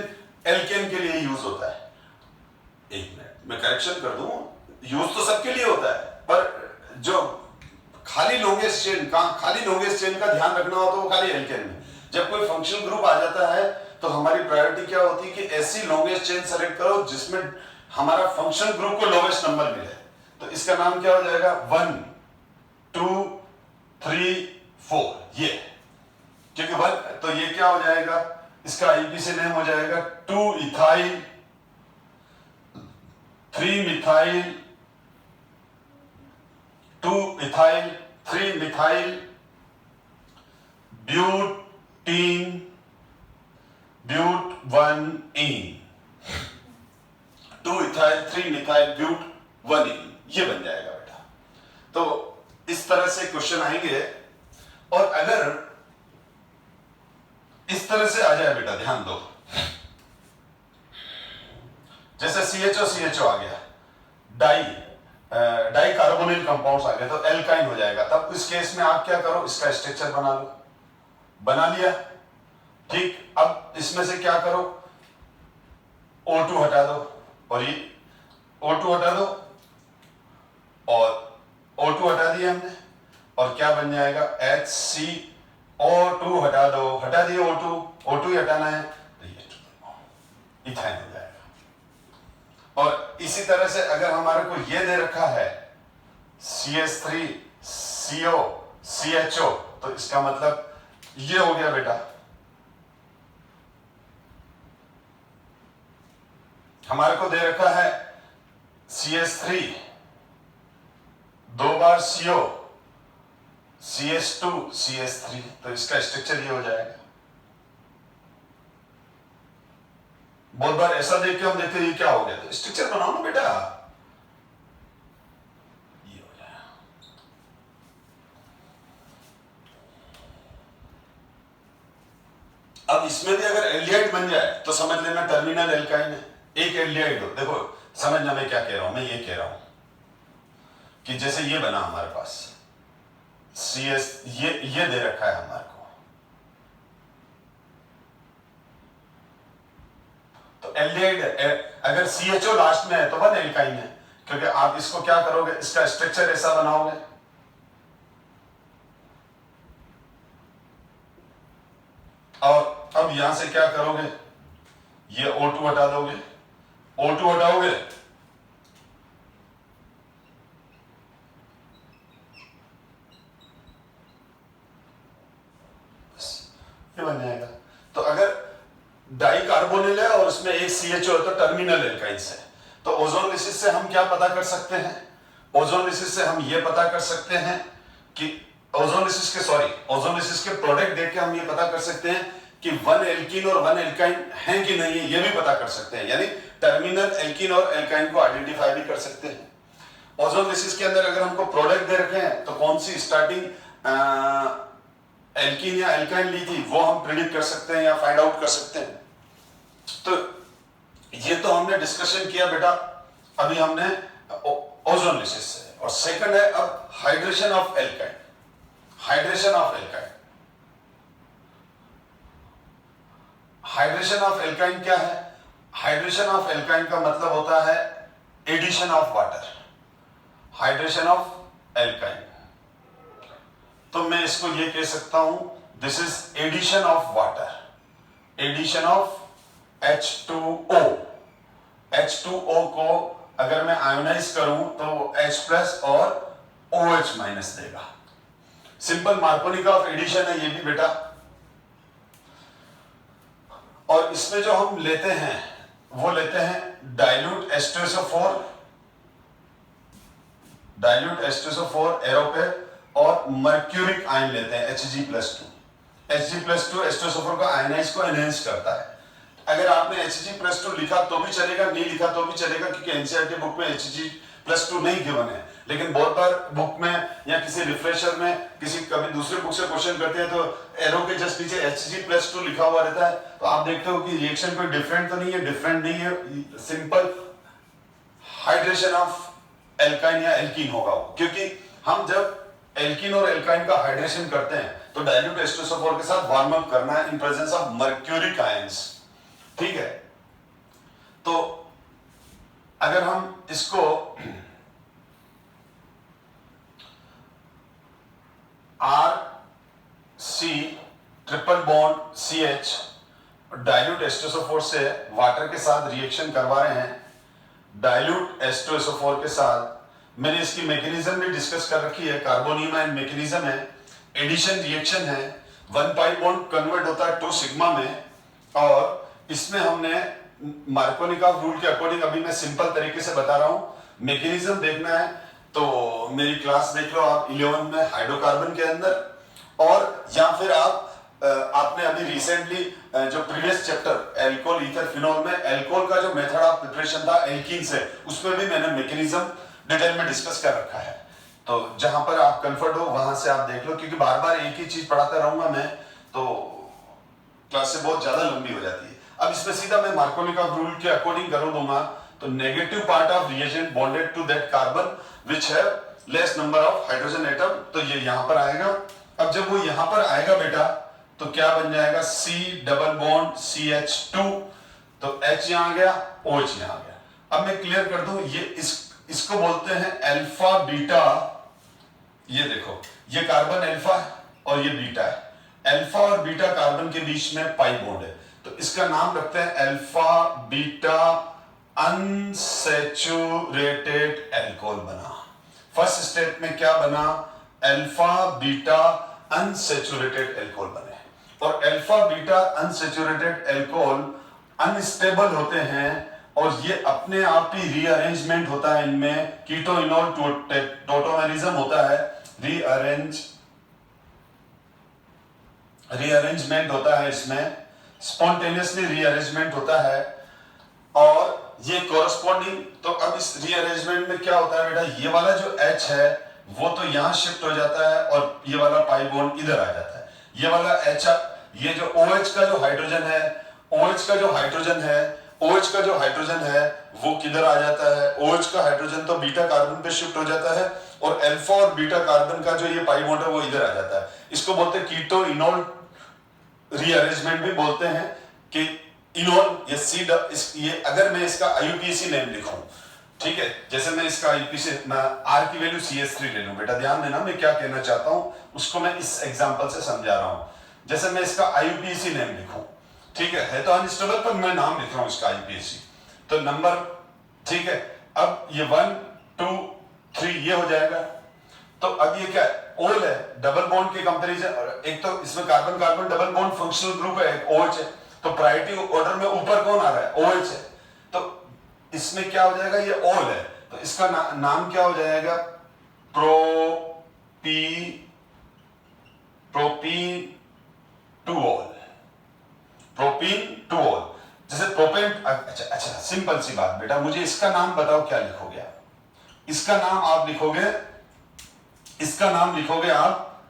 एल्केन के लिए यूज होता है। एक मिनट मैं करेक्शन कर दूं, यूज तो सबके लिए होता है, पर जो खाली लॉन्गेस्ट चेन का ध्यान रखना हो तो वो खाली एल्केन में। जब कोई फंक्शनल ग्रुप आ जाता है तो हमारी प्रायोरिटी क्या होती है कि ऐसी लॉन्गेस्ट चेन सेलेक्ट करो जिसमें हमारा फंक्शनल ग्रुप को लोवेस्ट नंबर मिले। तो इसका नाम क्या हो जाएगा, 1 2 3 4, ये, क्योंकि 1, तो ये क्या हो जाएगा, इसका आईपीसी नेम हो जाएगा 2 ethyl 3 methyl 2 ethyl 3 methyl butene but 1 yne, 2 ethyl 3 methyl but 1 yne, ये बन जाएगा बेटा। तो इस तरह से क्वेश्चन आएंगे। और अगर इस तरह से आ जाए बेटा, ध्यान दो, जैसे CHO आ गया, डाई कार्बोनिल कंपाउंड्स आ गए, तो एल्काइन हो जाएगा। तब इस केस में आप क्या करो, इसका स्ट्रक्चर बना लो, बना लिया, ठीक। अब इसमें से क्या करो, O2 हटा दो, और ये O2 हटा दो, और O2 हटा दिया हमने, और क्या बन जाएगा, HCO2 हटा दो, हटा दिया O2 ही हटाना है, तो ये इथाइन हो जाएगा। और इसी तरह से अगर हमारे को ये दे रखा है CH3 CO CHO, तो इसका मतलब ये हो गया बेटा, हमारे को दे रखा है CH3 2 बार CO CH2 CH3, तो इसका स्ट्रक्चर ये हो जाएगा। बहुत बार ऐसा देख के हम देखते हैं ये क्या हो गया, तो स्ट्रक्चर बनाओ ना बेटा, ये हो जाएगा। अब इसमें भी अगर एल्डिहाइड बन जाए तो समझ लेना टर्मिनल एल्काइन है। एक एल्डिहाइड हो, देखो समझना मैं क्या कह रहा हूं, मैं ये कह रहा हूं कि जैसे ये बना हमारे पास CS, ये दे रखा है हमारे को, तो एल्डिहाइड अगर CHO लास्ट में है तो 1 एल्काइन है, क्योंकि आप इसको क्या करोगे, इसका स्ट्रक्चर ऐसा बनाओगे, और अब यहां से क्या करोगे, ये O2 हटा दोगे, O2 हटाओगे ये बन जाएगा। तो अगर डाई कार्बोनिल है और उसमें एक CHO है तो टर्मिनल एल्काइंस है। तो ओजोनलिसिस से हम क्या पता कर सकते हैं, ओजोनलिसिस से हम ये पता कर सकते हैं कि ओजोनलिसिस के प्रोडक्ट देख के हम ये पता कर सकते हैं कि 1 एल्कीन और 1 एल्काइन है कि नहीं है, ये भी पता कर सकते हैं, यानी टर्मिनल एल्कीन और एल्काइन को आइडेंटिफाई भी कर सकते हैं। ओजोनलिसिस के अंदर अगर हमको प्रोडक्ट दे रखे हैं तो कौन सी स्टार्टिंग एल्कीन या एल्काइन ली थी वो हम प्रिडिक्ट कर सकते हैं या फाइंड आउट कर सकते हैं। तो ये तो हमने डिस्कशन किया बेटा, अभी हमने ओजोनलिसिस से, और सेकंड है अब hydration of alkyne. Hydration of alkyne, hydration of alkyne क्या है, हाइड्रेशन ऑफ एल्काइन का मतलब होता है addition of water. Hydration of alkyne, तो मैं इसको ये कह सकता हूं this is addition of water, addition of H2O। H2O को अगर मैं आयोनाइज करूं तो वो H प्लस और OH माइनस देगा। सिंपल मार्कोनी ऑफ एडिशन है ये भी बेटा। और इसमें जो हम लेते हैं वो लेते हैं dilute H2SO4, dilute H2SO4 arrow पे, और मर्क्यूरिक आयन लेते हैं Hg+2। Hg+2 H2SO4 का आयनाइज को एनहेंस करता है। अगर आपने Hg+2 लिखा तो भी चलेगा, नहीं लिखा तो भी चलेगा, क्योंकि एनसीईआरटी बुक में Hg+2 नहीं गिवन है। लेकिन बहुत बार बुक में या किसी रिफ्रेशर में किसी कभी दूसरे बुक से क्वेश्चन करते हैं तो एरो के जस्ट नीचे Hg+2 लिखा हुआ रहता है, तो आप देखते हो कि रिएक्शन कोई डिफरेंट तो नहीं है, डिफरेंट नहीं है, सिंपल हाइड्रेशन ऑफ एल्काइन या एल्कीन होगा वो। क्योंकि हम जब एल्कीन और एल्काइन का हाइड्रेशन करते हैं तो डाइल्यूट H2SO4 के साथ वार्म अप करना है in presence of mercuric ions, ठीक है। तो अगर हम इसको RC triple bond CH dilute H2SO4 से वाटर के साथ रिएक्शन करवा रहे हैं, डाइल्यूट H2SO4 के साथ, मैंने इसकी मैकेनिज्म भी डिस्कस कर रखी है, कार्बोनियम आयन मैकेनिज्म है, एडिशन रिएक्शन है, 1 पाई बॉन्ड कन्वर्ट होता है 2 सिग्मा में, और इसमें हमने मार्कोनी ऑफ रूल के अकॉर्डिंग, अभी मैं सिंपल तरीके से बता रहा हूं, मैकेनिज्म देखना है तो मेरी क्लास देख लो आप 11 में हाइड्रोकार्बन के अंदर, और या फिर आपने अभी रिसेंटली जो previous chapter alcohol ether phenol में एल्कोहल का जो मेथड ऑफ प्रिपरेशन था एल्कीन से, उसमें भी मैंने मैकेनिज्म डिटेल में डिस्कस कर रखा है। तो जहां पर आप कंफर्ट हो वहां से आप देख लो, क्योंकि बार बार एक ही चीज पढ़ाता रहूंगा मैं तो क्लास से बहुत ज्यादा लंबी हो जाती है। अब इसमें सीधा मैं मार्कोनी ऑफ रूल के अकॉर्डिंग कर दूंगा, तो negative part of reagent bonded to that carbon which है less number of hydrogen atom, तो ये यहां पर आएगा। अब जब वो यहां पर आएगा बेटा तो क्या बन जाएगा, C डबल बॉन्ड CH2, तो H यहां आ गया, OH यहां आ गया। अब मैं क्लियर कर दूं, ये इसको बोलते हैं अल्फा बीटा। ये देखो, ये कार्बन अल्फा है और ये बीटा है, अल्फा और बीटा कार्बन के बीच में पाई बॉन्ड है, तो इसका नाम रखते हैं अल्फा बीटा अनसैचुरेटेड एल्कोहल बना। फर्स्ट स्टेप में क्या बना, अल्फा बीटा अनसैचुरेटेड एल्कोहल बने। और alpha beta unsaturated alcohol unstable होते हैं और ये अपने आप ही रीअरेंजमेंट होता है इनमें, कीटोइनोल टोटोमेरिज्म होता है, रीअरेंजमेंट होता है इसमें, स्पॉन्टेनियसली रीअरेंजमेंट होता है, और ये कोरस्पॉन्डिंग, तो अब इस रीअरेंजमेंट में क्या होता है बेटा, ये वाला जो H है वो तो यहां शिफ्ट हो जाता है और ये वाला पाई बॉन्ड इधर आ जाता है, ये वाला H ये जो OH का जो हाइड्रोजन है, OH का जो हाइड्रोजन है, OH का जो हाइड्रोजन है वो किधर आ जाता है? OH का हाइड्रोजन तो बीटा कार्बन पे शिफ्ट हो जाता है और अल्फा और बीटा कार्बन का जो ये पाई बॉन्ड है वो इधर आ जाता है। इसको बोलते हैं कीटो इनोल रीअरेंजमेंट भी बोलते हैं कि इनोल ये अगर मैं इसका IUPAC नेम लिखूं, ठीक है, जैसे मैं इसका IUPAC मैं R की वैल्यू CS3 ले लूं, बेटा ध्यान देना मैं क्या कहना चाहता हूं उसको मैं इस एग्जांपल से समझा रहा हूं। जैसे मैं इसका IUPAC नेम लिखूं, ठीक है तो अनस्टेबल पर मैं नाम लिख रहा हूं इसका IUPAC, तो नंबर, ठीक है, अब ये 1 2 3 ये हो जाएगा। तो अब ये क्या है? ओल है, डबल बॉन्ड के कंपैरिजन, और एक तो इसमें carbon carbon double bond functional group है, एक OH है, तो प्रायोरिटी ऑर्डर में ऊपर कौन आ रहा है? OH है, तो इसमें क्या हो जाएगा? ये ओल है, तो इसका नाम क्या हो जाएगा? प्रोपीन टू ओल, प्रोपीन टू ओल। जैसे प्रोपेन, अच्छा सिंपल सी बात बेटा, मुझे इसका नाम बताओ क्या लिखोगे आप? इसका नाम आप लिखोगे, इसका नाम लिखोगे आप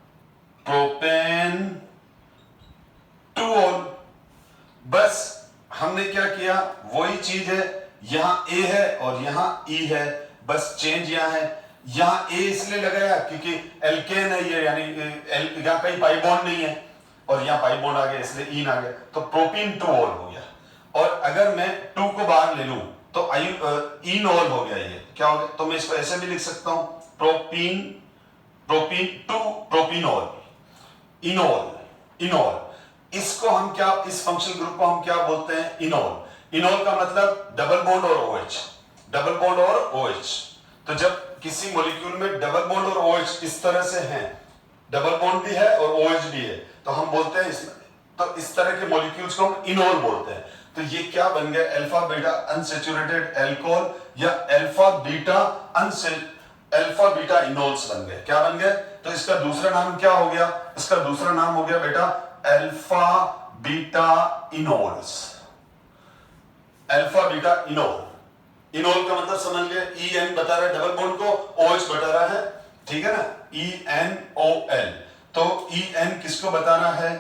प्रोपेन टू ओल। बस हमने क्या किया? वही चीज है, यहां A है और यहां E है, बस चेंज यहां है। यहां A इसलिए लगाया क्योंकि एल्केन है ये, यानी यहां कहीं पाई बॉन्ड नहीं है और यहां पाई बॉन्ड आ गया इसलिए ईन आ गया, तो प्रोपीन टू ओल हो गया। और अगर मैं 2 को बाहर ले लूं तो इनोल हो गया, ये क्या हो गया? तो मैं इसको ऐसे भी लिख सकता हूं, प्रोपीन टू प्रोपीनोल, इनोल। इसको हम क्या, इस फंक्शनल ग्रुप को हम क्या बोलते हैं? इनोल। इनोल का मतलब डबल बॉन्ड और OH, डबल बॉन्ड और OH। तो जब किसी मॉलिक्यूल में डबल बॉन्ड और OH इस तरह से हैं, डबल बॉन्ड भी है और OH भी है, तो हम बोलते हैं इसमें, तो इस तरह के मॉलिक्यूल्स को हम इनोल बोलते हैं। तो ये क्या बन गया? अल्फा बीटा अनसैचुरेटेड अल्कोहल या अल्फा बीटा इनोल्स बन गए। क्या बन गए? तो इसका दूसरा नाम क्या हो गया? इसका दूसरा नाम हो गया बेटा alpha beta enols. Alpha beta enol, enol का मतलब समझ लिया, EN बता रहा है डबल बॉन्ड को, OH बता रहा है, ठीक है ना, ENOL। तो EN किसको बता रहा है?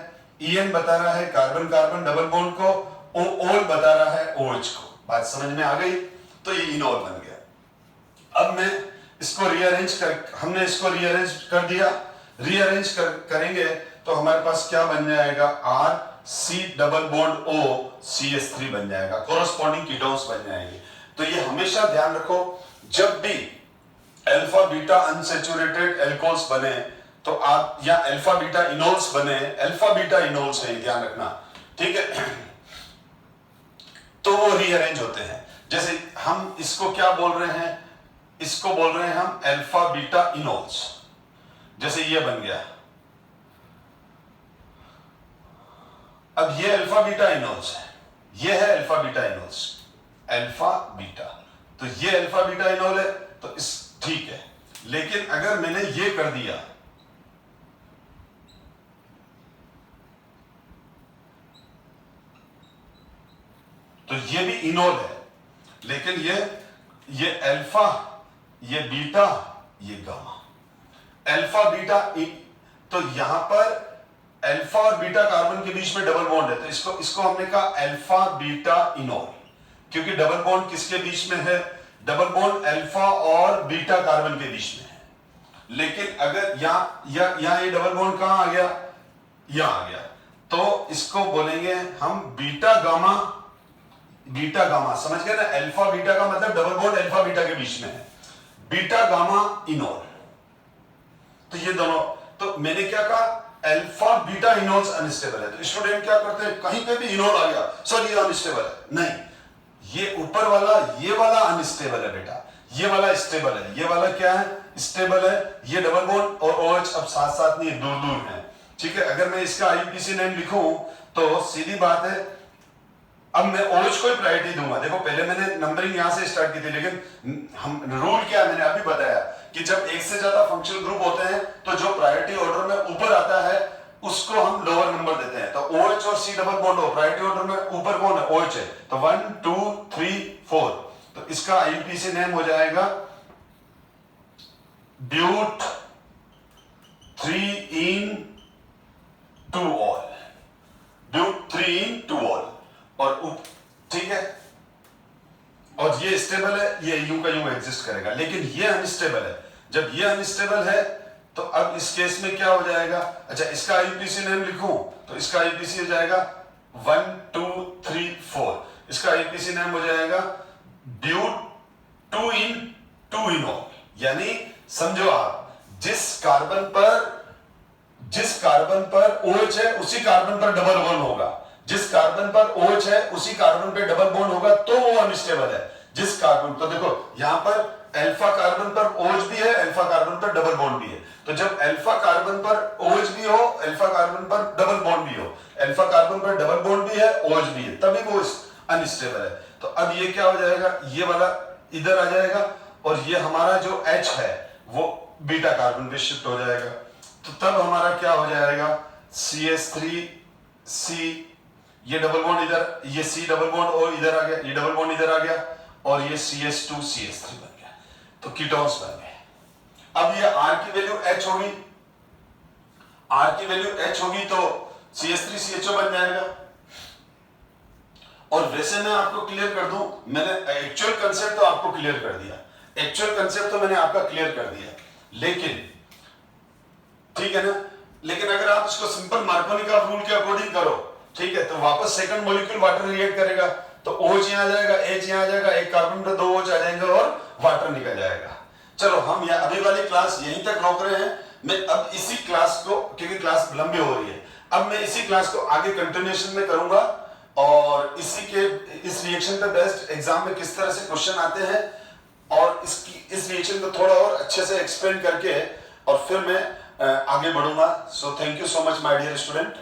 EN बता रहा है कार्बन कार्बन डबल बॉन्ड को, OL बता रहा है OH को। बात समझ में आ गई? तो ये इनोल बन गया। अब मैं इसको हमने इसको रीअरेंज कर दिया। रीअरेंज करेंगे तो हमारे पास क्या बन जाएगा? RC double bond O CS3 बन जाएगा, कोरोस्पोंडिंग कीटोन्स बन जाएंगे। तो ये हमेशा ध्यान रखो, जब भी अल्फा बीटा अनसैचुरेटेड अल्कोहल्स बने तो आप, या अल्फा बीटा इनोल्स बने, अल्फा बीटा इनोल्स है, ध्यान रखना, ठीक है, तो वो रीअरेंज होते हैं। जैसे हम इसको क्या बोल रहे हैं? इसको बोल रहे हैं हम अल्फा बीटा इनोल्स। जैसे ये बन गया, अब ये अल्फा बीटा इनोल्स है, ये है alpha beta enols, alpha beta, तो ये अल्फा बीटा इनोल है, तो इस ठीक है। लेकिन अगर मैंने ये कर दिया, तो ये भी इनोल है, लेकिन ये अल्फा, ये बीटा, ये गामा, अल्फा बीटा, तो यहां पर अल्फा और बीटा कार्बन के बीच में डबल बॉन्ड है, तो इसको हमने कहा अल्फा बीटा इनोल, क्योंकि डबल बॉन्ड किसके बीच में है? डबल बॉन्ड अल्फा और बीटा कार्बन के बीच में है। लेकिन अगर यहां ये डबल बॉन्ड कहां आ गया? यहां आ गया, तो इसको बोलेंगे हम बीटा गामा, बीटा गामा, समझ गए ना? अल्फा बीटा का मतलब डबल बॉन्ड अल्फा बीटा के बीच में है, बीटा गामा इनोल। तो ये दोनों, तो मैंने क्या कहा? अल्फा बीटा इनोल्स अनस्टेबल है। तो स्टूडेंट क्या करते हैं, कहीं पे भी इनोल आ गया सर ये अनस्टेबल है, नहीं, ये ऊपर वाला, ये वाला अनस्टेबल है बेटा, ये वाला स्टेबल है, ये वाला क्या है? स्टेबल है। ये डबल बॉन्ड और OH अब साथ साथ नहीं, दूर दूर है, ठीक है। अगर मैं इसका IUPAC नेम लिखूं तो सीधी बात है, अब मैं OH को ही प्रायोरिटी दूंगा। देखो पहले मैंने नंबरिंग यहां से स्टार्ट की थी, लेकिन हम रूल क्या, मैंने अभी बताया कि जब एक से ज्यादा फंक्शनल ग्रुप होते हैं तो जो प्रायोरिटी ऑर्डर में ऊपर आता है उसको हम लोअर नंबर देते हैं। तो OH और C डबल बॉन्ड हो, प्रायोरिटी ऑर्डर में ऊपर कौन है? OH है, तो 1 2 3 4, तो इसका IUPAC नेम हो जाएगा but 3 yne 2 ol. But 3 in 2 ol और ठीक है, और ये स्टेबल है, ये यूं का यूं एग्जिस्ट करेगा, लेकिन ये अनस्टेबल है। जब ये अनस्टेबल है तो अब इस केस में क्या हो जाएगा, अच्छा इसका आईपीसी नेम लिखूं तो इसका आईपीसी हो जाएगा 1 2 3 4, इसका आईपीसी नेम हो जाएगा ब्यूट 2 in ol। यानी समझो आप, जिस कार्बन पर OH है उसी कार्बन पर डबल बॉन्ड होगा, जिस कार्बन पर OH है उसी कार्बन पे डबल बॉन्ड होगा तो वो अनस्टेबल है। जिस कार्बन, तो देखो यहां पर अल्फा कार्बन पर OH भी है, अल्फा कार्बन पर डबल बॉन्ड भी है, तो जब अल्फा कार्बन पर OH भी हो, अल्फा कार्बन पर डबल बॉन्ड भी हो, अल्फा कार्बन पर डबल बॉन्ड भी है, OH भी है, तभी वो अनस्टेबल है। तो अब ये क्या हो जाएगा, ये वाला इधर आ जाएगा और ये हमारा जो H है वो बीटा कार्बन पे शिफ्ट हो जाएगा। तो तब हमारा क्या हो जाएगा, CH3C, ये डबल बॉन्ड इधर, ये C डबल बॉन्ड और इधर आ गया, ये डबल बॉन्ड इधर आ गया और ये CH2CH3 बन गया, तो कीटोन्स बन गए। अब ये R की वैल्यू H होगी, R की वैल्यू H होगी तो CH3CHO बन जाएगा। और वैसे मैं आपको क्लियर कर दूं, मैंने एक्चुअल कंसेप्ट तो आपको क्लियर कर दिया, एक्चुअल कंसेप्ट तो मैंने आपका क्लियर कर दिया, लेकिन ठीक है ना, लेकिन अगर आप इसको सिंपल मार्कोनी का रूल के अकॉर्डिंग करो, ठीक है, तो वापस सेकंड मॉलिक्यूल वाटर रिएक्ट करेगा, तो OH यहां आ जाएगा, H यहां आ जाएगा, एक कार्बन पे 2 OH आ जाएंगे और वाटर निकल जाएगा। चलो हम यहाँ अभी वाली क्लास यहीं तक रोक रहे हैं। मैं अब इसी क्लास को, क्योंकि क्लास लंबी हो रही है, अब मैं इसी क्लास को आगे कंटिन्यूएशन में करूंगा और इस रिएक्शन पे बेस्ट एग्जाम में किस तरह से क्वेश्चन आते हैं और इस रिएक्शन को थोड़ा और अच्छे से एक्सप्लेन करके और फिर मैं आगे बढ़ूंगा। So thank you so much my dear student.